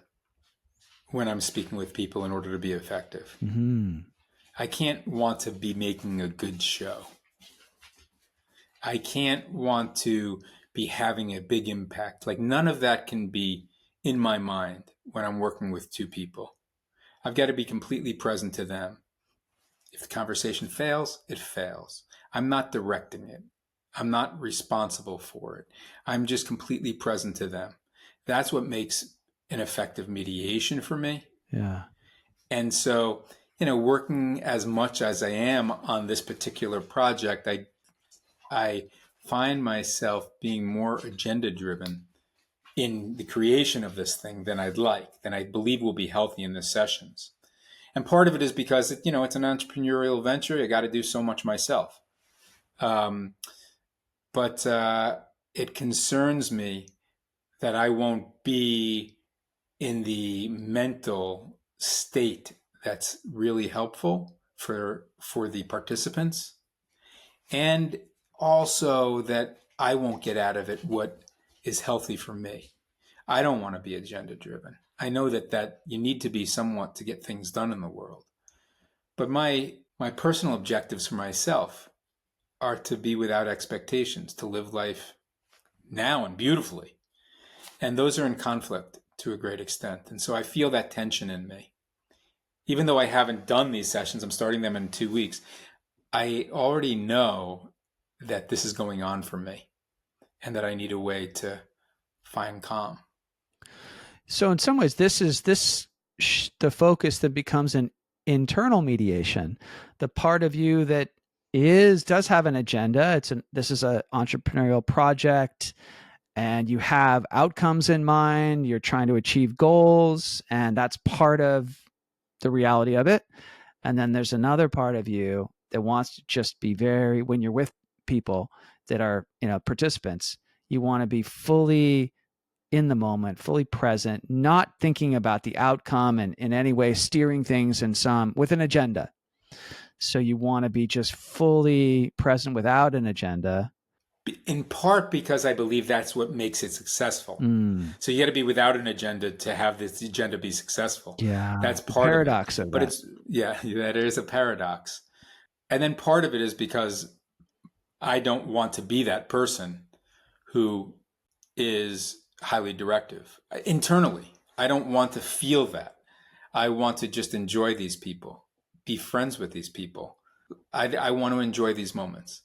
when I'm speaking with people in order to be effective. I can't want to be making a good show. I can't want to be having a big impact. Like, none of that can be in my mind when I'm working with two people. I've got to be completely present to them. If the conversation fails, it fails. I'm not directing it. I'm not responsible for it. I'm just completely present to them. That's what makes an effective mediation for me. Yeah. And so, working as much as I am on this particular project, I find myself being more agenda driven in the creation of this thing than I believe will be healthy in the sessions. And part of it is because, it's an entrepreneurial venture. I got to do so much myself. But it concerns me that I won't be in the mental state that's really helpful for the participants. And also that I won't get out of it what is healthy for me. I don't want to be agenda driven. I know that you need to be somewhat to get things done in the world. But my personal objectives for myself are to be without expectations, to live life now and beautifully. And those are in conflict to a great extent. And so I feel that tension in me. Even though I haven't done these sessions, I'm starting them in 2 weeks. I already know that this is going on for me and that I need a way to find calm. So in some ways, this is the focus that becomes an internal mediation. The part of you that does have an agenda. This is an entrepreneurial project, and you have outcomes in mind, you're trying to achieve goals, and that's part of the reality of it. And then there's another part of you that wants to just be very, when you're with people that are, participants, you want to be fully in the moment, fully present, not thinking about the outcome and in any way steering things with an agenda. So you want to be just fully present without an agenda. In part because I believe that's what makes it successful. Mm. So you got to be without an agenda to have this agenda be successful. Yeah. That's The part of it. paradox of But that. that is a paradox. And then part of it is because I don't want to be that person who is highly directive internally. I don't want to feel that. I want to just enjoy these people, be friends with these people. I want to enjoy these moments.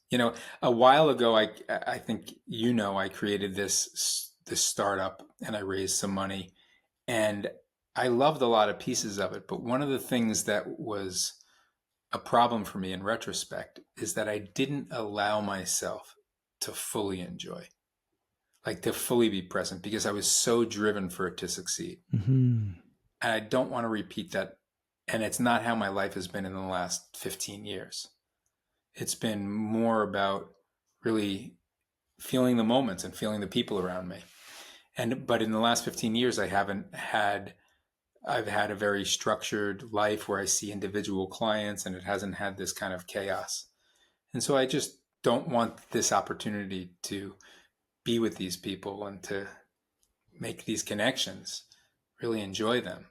A while ago, I think I created this startup and I raised some money, and I loved a lot of pieces of it. But one of the things that was a problem for me in retrospect is that I didn't allow myself to fully enjoy, like to fully be present, because I was so driven for it to succeed. Mm-hmm. And I don't want to repeat that. And it's not how my life has been in the last 15 years. It's been more about really feeling the moments and feeling the people around me. But in the last 15 years, I've had a very structured life where I see individual clients, and it hasn't had this kind of chaos. And so I just don't want this opportunity to be with these people and to make these connections, really enjoy them,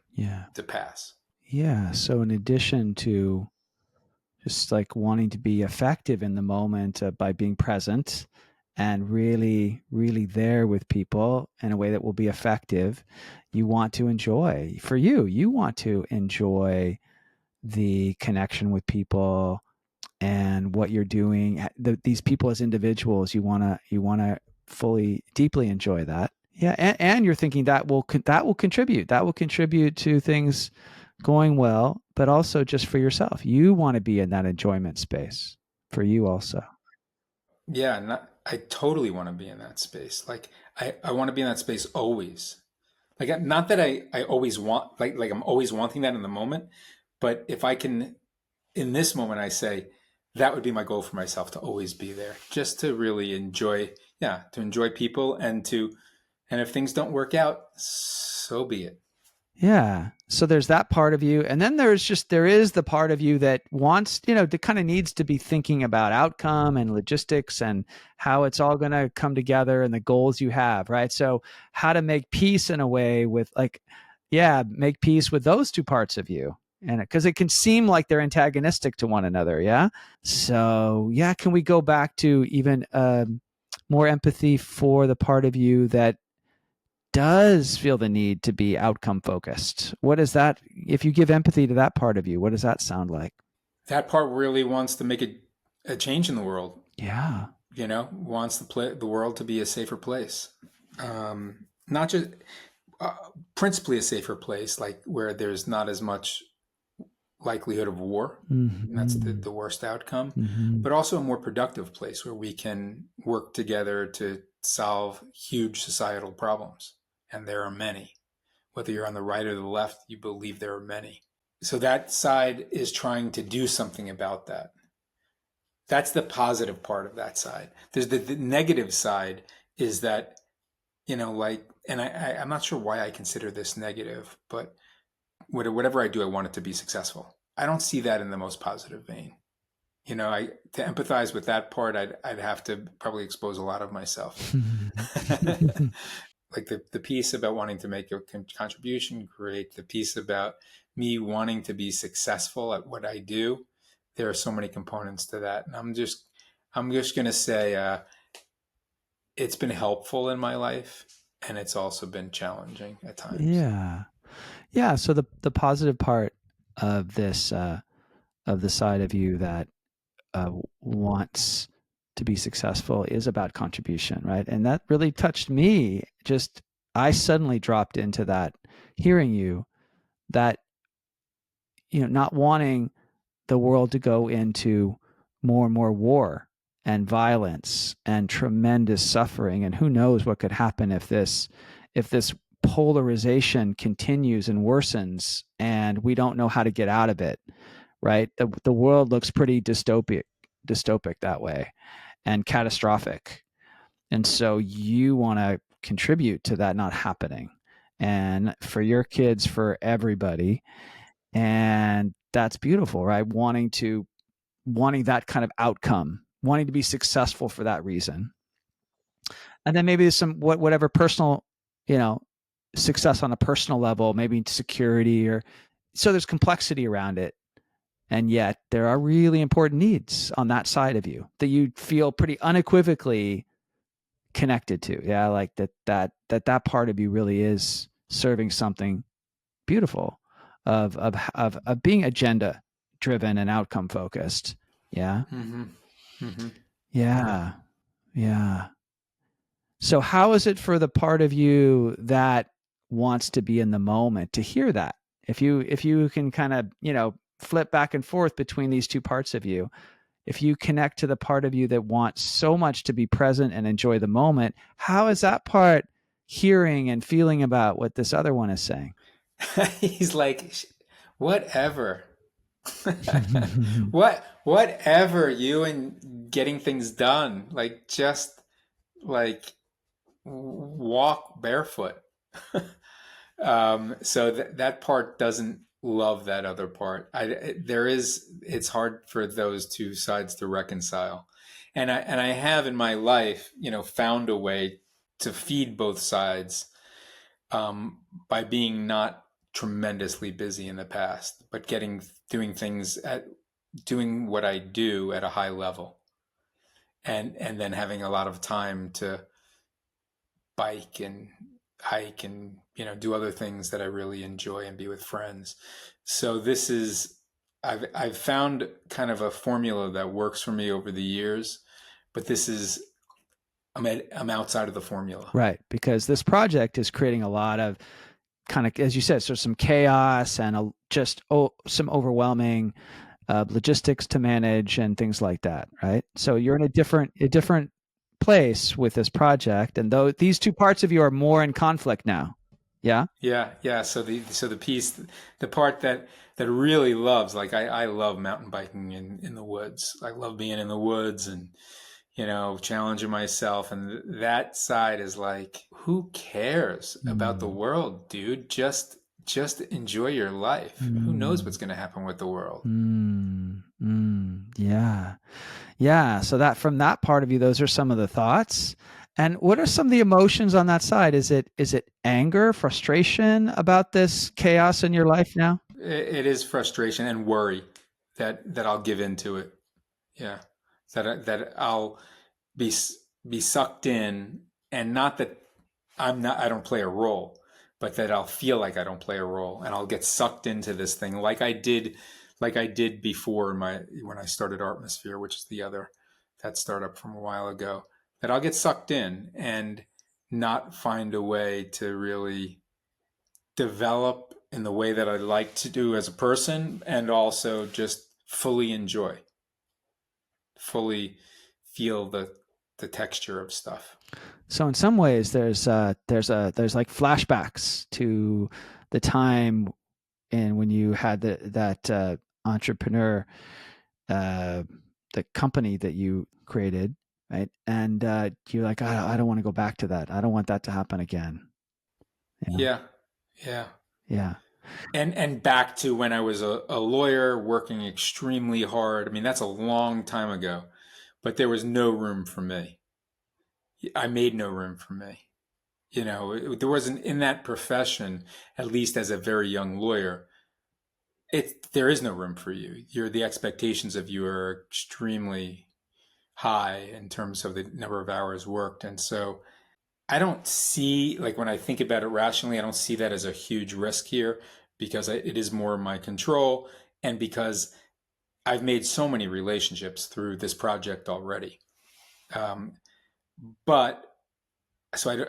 to pass. Yeah. So in addition to just like wanting to be effective in the moment by being present and really, really there with people in a way that will be effective, you want to enjoy, you want to enjoy the connection with people and what you're doing. These people as individuals, you want to fully, deeply enjoy that. Yeah. And you're thinking that will contribute to things going well, but also just for yourself. You want to be in that enjoyment space for you also. Yeah, I totally want to be in that space. Like I want to be in that space always. Like not that I always want like I'm always wanting that in the moment, but if I can in this moment I say that would be my goal for myself, to always be there, just to really enjoy, to enjoy people, and if things don't work out, so be it. Yeah. So there's that part of you. And then there is the part of you that wants, that kind of needs to be thinking about outcome and logistics and how it's all going to come together and the goals you have, right? So how to make peace in a way with make peace with those two parts of you. And because it can seem like they're antagonistic to one another. Yeah. So can we go back to even more empathy for the part of you that does feel the need to be outcome focused? What is that? If you give empathy to that part of you, what does that sound like? That part really wants to make a change in the world. Yeah. Wants the world to be a safer place. Not just principally a safer place, like where there's not as much likelihood of war. Mm-hmm. And that's the worst outcome, but also a more productive place where we can work together to solve huge societal problems. And there are many. Whether you're on the right or the left, you believe there are many. So that side is trying to do something about that. That's the positive part of that side. There's the negative side is that, and I'm not sure why I consider this negative, but whatever I do, I want it to be successful. I don't see that in the most positive vein. To empathize with that part, I'd have to probably expose a lot of myself. Like the piece about wanting to make a contribution, great. The piece about me wanting to be successful at what I do, there are so many components to that. And I'm just going to say it's been helpful in my life, and it's also been challenging at times. Yeah. Yeah. So the positive part of this, of the side of you that wants to be successful is about contribution, right? And that really touched me. I suddenly dropped into that, hearing you, that, not wanting the world to go into more and more war and violence and tremendous suffering. And who knows what could happen if this polarization continues and worsens and we don't know how to get out of it, right? The world looks pretty dystopic that way and catastrophic. And so you want to contribute to that not happening, and for your kids, for everybody. And that's beautiful, right? Wanting that kind of outcome, wanting to be successful for that reason. And then maybe there's some whatever personal, you know, success on a personal level, maybe security, or so there's complexity around it. And yet there are really important needs on that side of you that you feel pretty unequivocally connected to. Yeah, like that part of you really is serving something beautiful of being agenda driven and outcome focused. Yeah. Mm-hmm. Mm-hmm. Yeah. Yeah. So how is it for the part of you that wants to be in the moment to hear that? If you can kind of, flip back and forth between these two parts of you, if you connect to the part of you that wants so much to be present and enjoy the moment, how is that part hearing and feeling about what this other one is saying? He's like, whatever. Whatever, you and getting things done. Like, just like walk barefoot. So that part doesn't love that other part. It's hard for those two sides to reconcile. And I have in my life, found a way to feed both sides, by being not tremendously busy in the past, but doing what I do at a high level, and then having a lot of time to bike and hike and do other things that I really enjoy and be with friends. So I've found kind of a formula that works for me over the years, but I'm outside of the formula. Right, because this project is creating a lot of kind of, as you said, so some chaos and some overwhelming logistics to manage and things like that, right? So you're in a different place with this project, and though these two parts of you are more in conflict now. Yeah. Yeah. So the piece, the part that really loves, like I love mountain biking in the woods. I love being in the woods and challenging myself. And that side is like, who cares about the world, dude? Just enjoy your life. Who knows what's going to happen with the world? Yeah. Yeah. So that from that part of you, those are some of the thoughts. And what are some of the emotions on that side? Is it anger, frustration about this chaos in your life now? It is frustration and worry that I'll give into it. Yeah, that I'll be be sucked in, and not that I don't play a role, but that I'll feel like I don't play a role, and I'll get sucked into this thing like I did before when I started Artmosphere, which is that startup from a while ago. That I'll get sucked in and not find a way to really develop in the way that I like to do as a person, and also just fully feel the texture of stuff. So in some ways, there's like flashbacks to the time and when you had that entrepreneur, the company that you created, right? And you're like, I don't want to go back to that. I don't want that to happen again. Yeah. Yeah, yeah. Yeah. And back to when I was a lawyer working extremely hard. I mean, that's a long time ago, but there was no room for me. I made no room for me. There wasn't, in that profession, at least as a very young lawyer, there is no room for you. The expectations of you are extremely high in terms of the number of hours worked. And so I don't see, like, when I think about it rationally, I don't see that as a huge risk here, because it is more in my control, and because I've made so many relationships through this project already. But so I,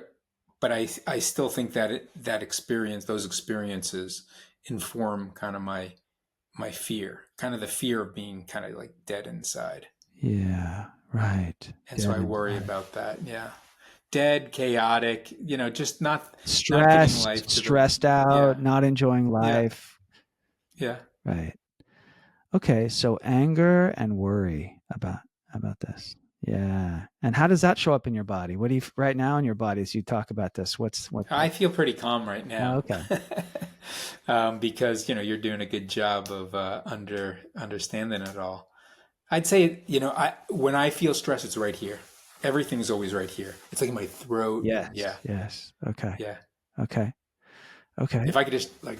but I still think that those experiences inform kind of my fear, kind of the fear of being kind of like dead inside. Yeah. Right. And so Dead I worry inside. about that. Yeah. Dead, chaotic, just not giving life to the, Stressed out, yeah, not enjoying yeah, life. yeah. Right. Okay, so anger and worry about this. Yeah. And how does that show up in your body? What do you right now in your body as you talk about this? What I feel pretty calm right now. okay. Because, you're doing a good job of understanding it all. I'd say, when I feel stress, it's right here. Everything's always right here. It's like in my throat. And Yes. yeah, Yes. Okay. yeah. Okay. Okay. If I could just like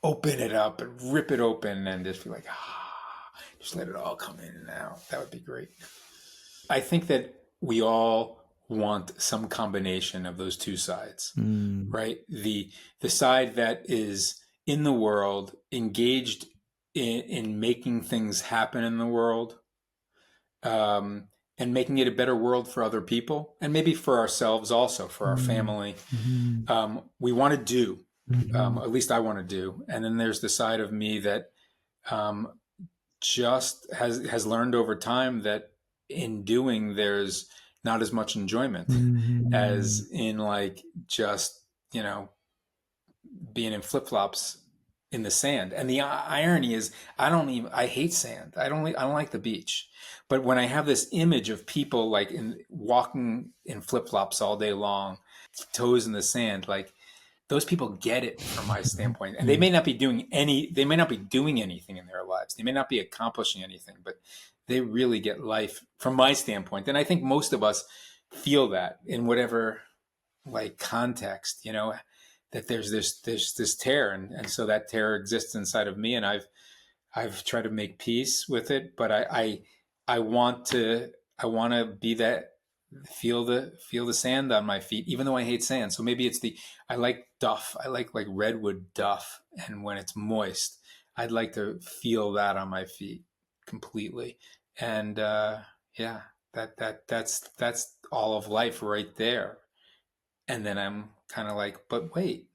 open it up and rip it open and just be like, just let it all come in and out, that would be great. I think that we all want some combination of those two sides, Mm. right? The side that is in the world, engaged in making things happen in the world, and making it a better world for other people, and maybe for ourselves also, for our Mm. family. Mm-hmm. We want to do, Mm-hmm. at least I want to do. And then there's the side of me that um, just has learned over time that in doing, there's not as much enjoyment Mm-hmm. as in like just, being in flip flops in the sand. And the irony is, I hate sand. I don't like the beach. But when I have this image of people like walking in flip flops all day long, toes in the sand, like those people get it from my standpoint. And they may not be doing anything in their lives. They may not be accomplishing anything, but they really get life from my standpoint. And I think most of us feel that in whatever like context, that there's this tear, and so that tear exists inside of me, and I've tried to make peace with it, but I want to be that, feel the sand on my feet, even though I hate sand. So maybe it's I like duff. I like redwood duff, and when it's moist, I'd like to feel that on my feet completely. And yeah, that's all of life right there. And then I'm kind of like, but wait,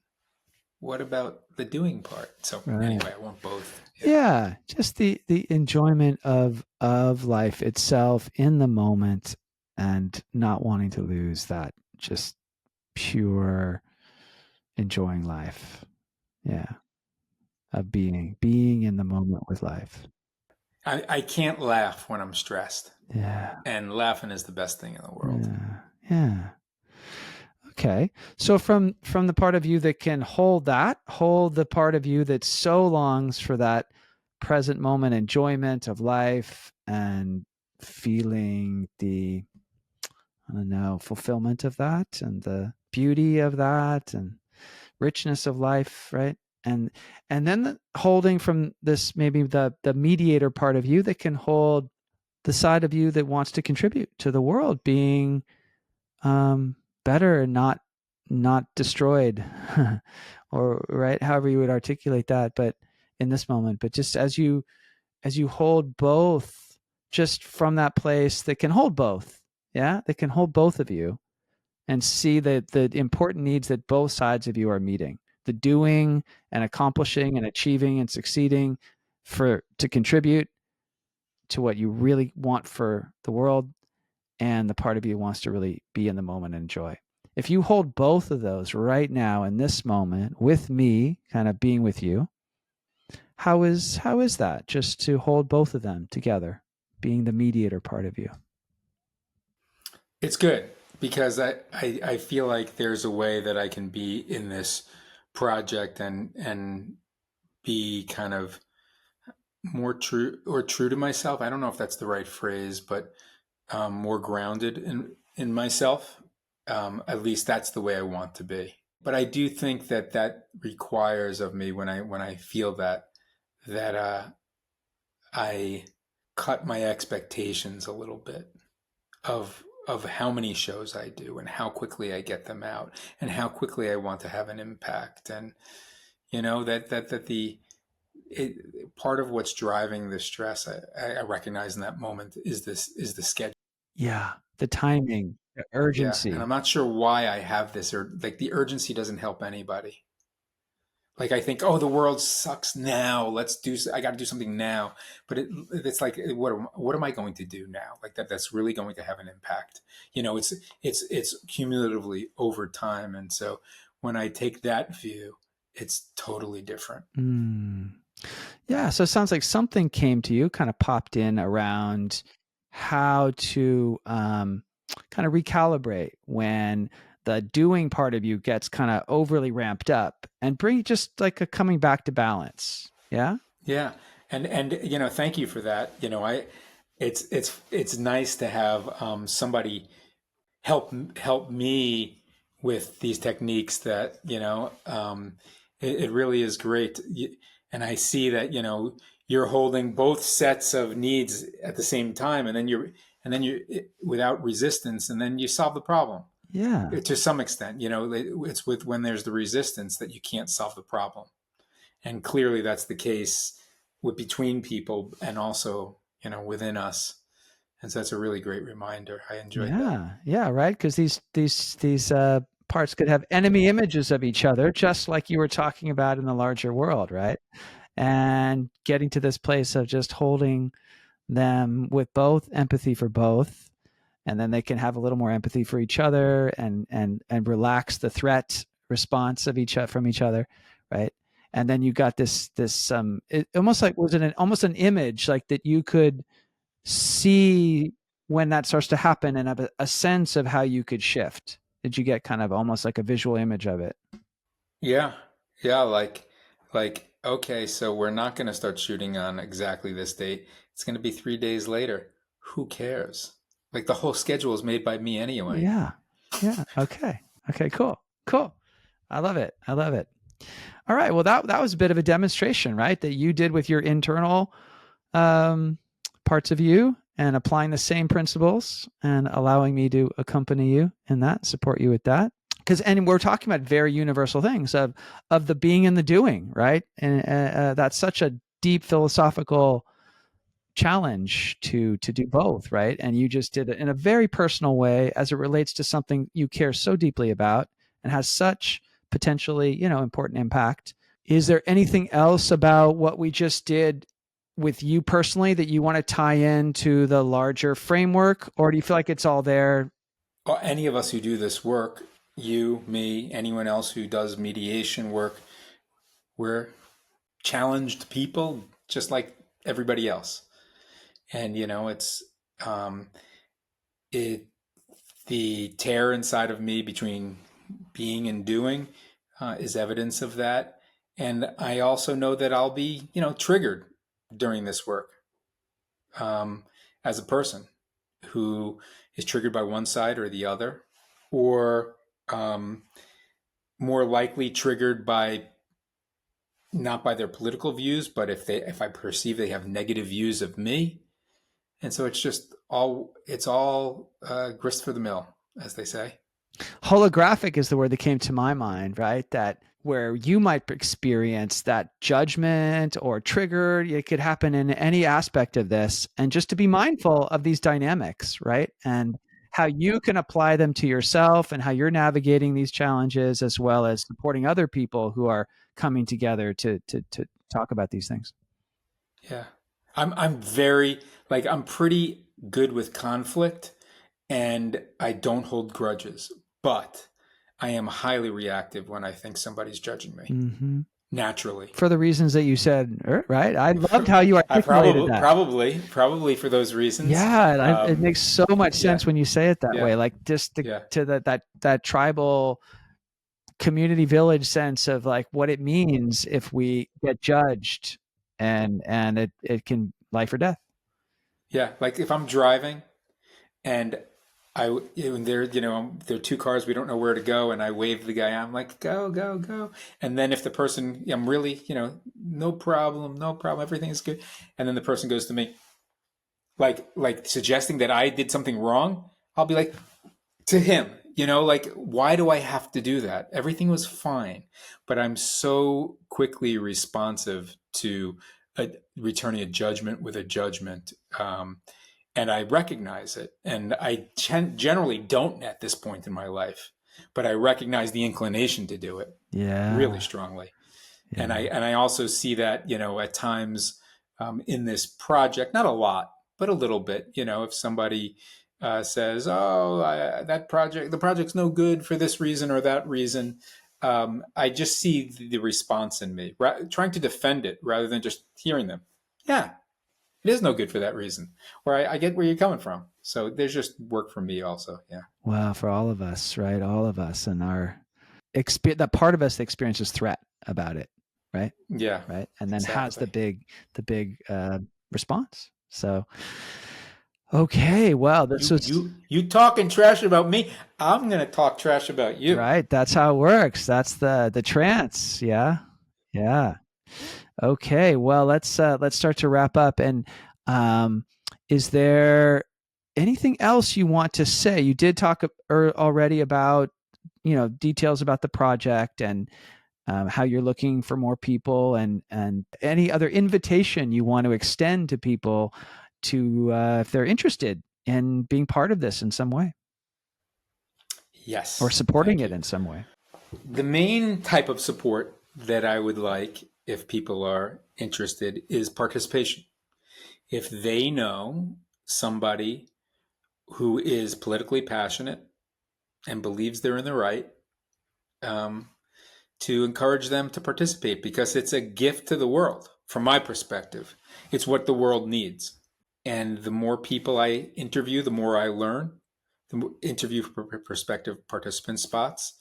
what about the doing part? So Right. anyway, I want both. Yeah. Yeah, just the enjoyment of life itself in the moment and not wanting to lose that just pure enjoying life. Yeah, of being in the moment with life. I can't laugh when I'm stressed, Yeah. and laughing is the best thing in the world. Yeah. Yeah. Okay. So from the part of you that can hold the part of you that so longs for that present moment enjoyment of life and feeling the I don't know, fulfillment of that and the beauty of that and richness of life, right? And then holding from this maybe the mediator part of you that can hold the side of you that wants to contribute to the world being better and not destroyed or right however you would articulate that but in this moment but just as you hold both just from that place that can hold both yeah that can hold both of you and see the important needs that both sides of you are meeting the doing and accomplishing and achieving and succeeding for to contribute to what you really want for the world and the part of you wants to really be in the moment and enjoy. If you hold both of those right now in this moment with me, kind of being with you, how is that? Just to hold both of them together, being the mediator part of you. It's good because I feel like there's a way that I can be in this project and be kind of more true to myself. I don't know if that's the right phrase, but more grounded in myself. At least that's the way I want to be. But I do think that requires of me when I feel that I cut my expectations a little bit of how many shows I do and how quickly I get them out and how quickly I want to have an impact. And that part of what's driving the stress I recognize in that moment is the schedule. Yeah, the timing, the Yeah, and I'm urgency. not sure why I have this, or like the urgency doesn't help anybody. Like I think, oh, the world sucks now. I got to do something now. But it's like, what am I going to do now? Like that's really going to have an impact. It's cumulatively over time. And so when I take that view, it's totally different. Mm. Yeah. So it sounds like something came to you, kind of popped in around how to kind of recalibrate when the doing part of you gets kind of overly ramped up and bring just like a coming back to balance. Yeah. Yeah. And thank you for that. It's nice to have somebody help me with these techniques that it really is great. And I see that you're holding both sets of needs at the same time, and then you without resistance, and then you solve the problem Yeah. to some extent. It's with when there's the resistance that you can't solve the problem, and clearly that's the case with between people and also within us. And so that's a really great reminder. I enjoyed that. Yeah. Yeah. Right. Because these parts could have enemy images of each other, just like you were talking about in the larger world, right? And getting to this place of just holding them with both empathy for both, and then they can have a little more empathy for each other and relax the threat response of from each other, right? And then you got this it almost like, was it almost an image like that you could see when that starts to happen and have a sense of how you could shift? Did you get kind of almost like a visual image of it? Yeah. Yeah. Like, okay, so we're not going to start shooting on exactly this date. It's going to be 3 days later. Who cares? Like the whole schedule is made by me anyway. Yeah. Yeah. Okay. Okay, cool. Cool. I love it. I love it. All right. Well, that was a bit of a demonstration, right? That you did with your internal um, parts of you, and applying the same principles and allowing me to accompany you in that, support you with that. And we're talking about very universal things of the being and the doing, right? And that's such a deep philosophical challenge to do both, right? And you just did it in a very personal way as it relates to something you care so deeply about and has such potentially important impact. Is there anything else about what we just did with you personally that you want to tie into the larger framework, or do you feel like it's all there? Or any of us who do this work, you, me, anyone else who does mediation work, we're challenged people just like everybody else. And, um, it, the tear inside of me between being and doing is evidence of that. And I also know that I'll be, triggered during this work as a person who is triggered by one side or the other, or um, more likely triggered by not by their political views, but if I perceive they have negative views of me. And so it's all grist for the mill, as they say. Holographic is the word that came to my mind, right? That where you might experience that judgment or trigger, it could happen in any aspect of this. And just to be mindful of these dynamics, right? And how you can apply them to yourself and how you're navigating these challenges, as well as supporting other people who are coming together to talk about these things. Yeah. I'm very I'm pretty good with conflict, and I don't hold grudges, but I am highly reactive when I think somebody's judging me. Mm-hmm. Naturally. For the reasons that you said, right? I loved how you I articulated that. probably for those reasons. Yeah, it makes so much sense when you say it that way. Like just to that tribal community village sense of like what it means if we get judged, and it can life or death. Yeah, like if I'm driving and there are two cars, we don't know where to go, and I wave the guy, I'm like, go, go, go. And then if the person, I'm really, no problem, no problem, everything's good. And then the person goes to me, like suggesting that I did something wrong, I'll be like, to him, why do I have to do that? Everything was fine. But I'm so quickly responsive to returning a judgment with a judgment. And I recognize it. And I generally don't at this point in my life, but I recognize the inclination to do it really strongly. And I also see that, at times in this project, not a lot, but a little bit, if somebody says, oh, the project's no good for this reason or that reason. I just see the response in me, trying to defend it rather than just hearing them. Yeah, it is no good for that reason. Or I get where you're coming from. So there's just work for me also. Yeah. Well, for all of us, right? All of us and our experience, that part of us that experiences threat about it, right? Yeah. Right. And then exactly. has the big response. So, okay. Well, this was you talking trash about me. I'm going to talk trash about you. right. That's how it works. That's the trance. Yeah. Yeah. Okay. Well, let's start to wrap up. And is there anything else you want to say? You did talk already about, details about the project and how you're looking for more people, and any other invitation you want to extend to people to if they're interested in being part of this in some way. Yes. Or supporting it in some way. The main type of support that I would like, if people are interested, is participation. If they know somebody who is politically passionate and believes they're in the right, to encourage them to participate, because it's a gift to the world. From my perspective, it's what the world needs. And the more people I interview, the more I learn. Interview for prospective participant spots.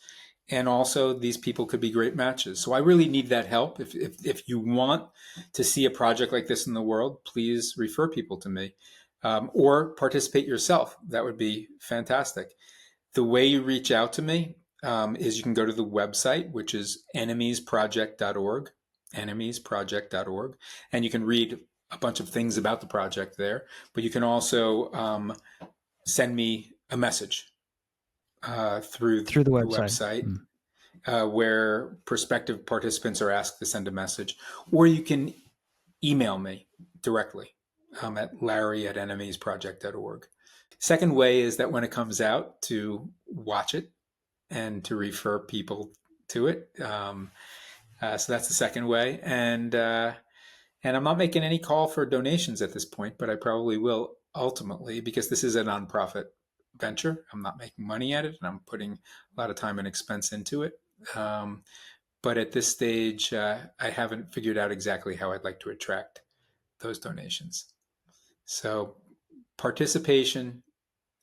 And also, these people could be great matches. So I really need that help. If you want to see a project like this in the world, please refer people to me, or participate yourself. That would be fantastic. The way you reach out to me is you can go to the website, which is enemiesproject.org, enemiesproject.org, and you can read a bunch of things about the project there. But you can also send me a message through the website, where prospective participants are asked to send a message, or you can email me directly at larry@enemiesproject.org. Second way is that when it comes out, to watch it and to refer people to it. So that's the second way. And I'm not making any call for donations at this point, but I probably will ultimately, because this is a nonprofit venture. I'm not making money at it, and I'm putting a lot of time and expense into it. But at this stage, I haven't figured out exactly how I'd like to attract those donations. So participation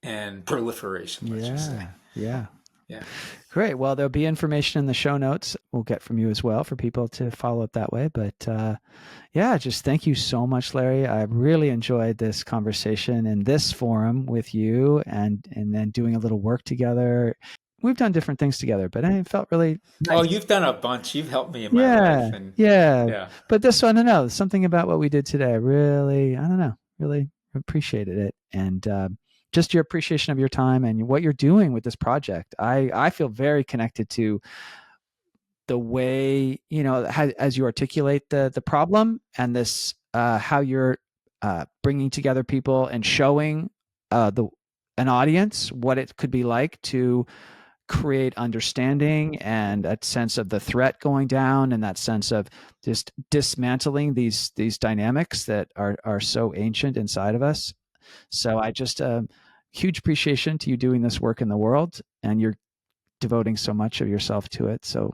and proliferation, let's just say. Yeah. Yeah. Great. Well, there'll be information in the show notes we'll get from you as well for people to follow up that way. But just thank you so much, Larry. I really enjoyed this conversation in this forum with you, and then doing a little work together. We've done different things together, but it felt really nice. Oh, you've done a bunch. You've helped me in my life. And yeah. But this one, I don't know, something about what we did today, really appreciated it. And just your appreciation of your time and what you're doing with this project. I feel very connected to the way, as you articulate the problem, and this, how you're bringing together people and showing an audience what it could be like to create understanding and a sense of the threat going down, and that sense of just dismantling these dynamics that are so ancient inside of us. So I just huge appreciation to you doing this work in the world, and you're devoting so much of yourself to it. So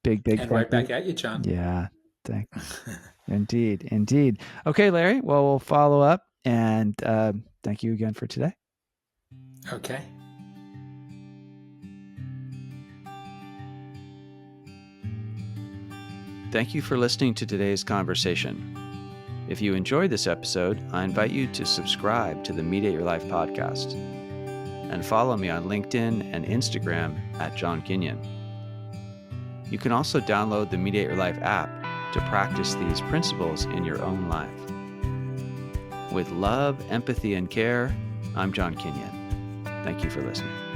big and right back at you, John. Yeah, thanks. Indeed. Okay, Larry. Well, we'll follow up, and thank you again for today. Okay. Thank you for listening to today's conversation. If you enjoyed this episode, I invite you to subscribe to the Mediate Your Life podcast and follow me on LinkedIn and Instagram at John Kinyon. You can also download the Mediate Your Life app to practice these principles in your own life. With love, empathy, and care, I'm John Kinyon. Thank you for listening.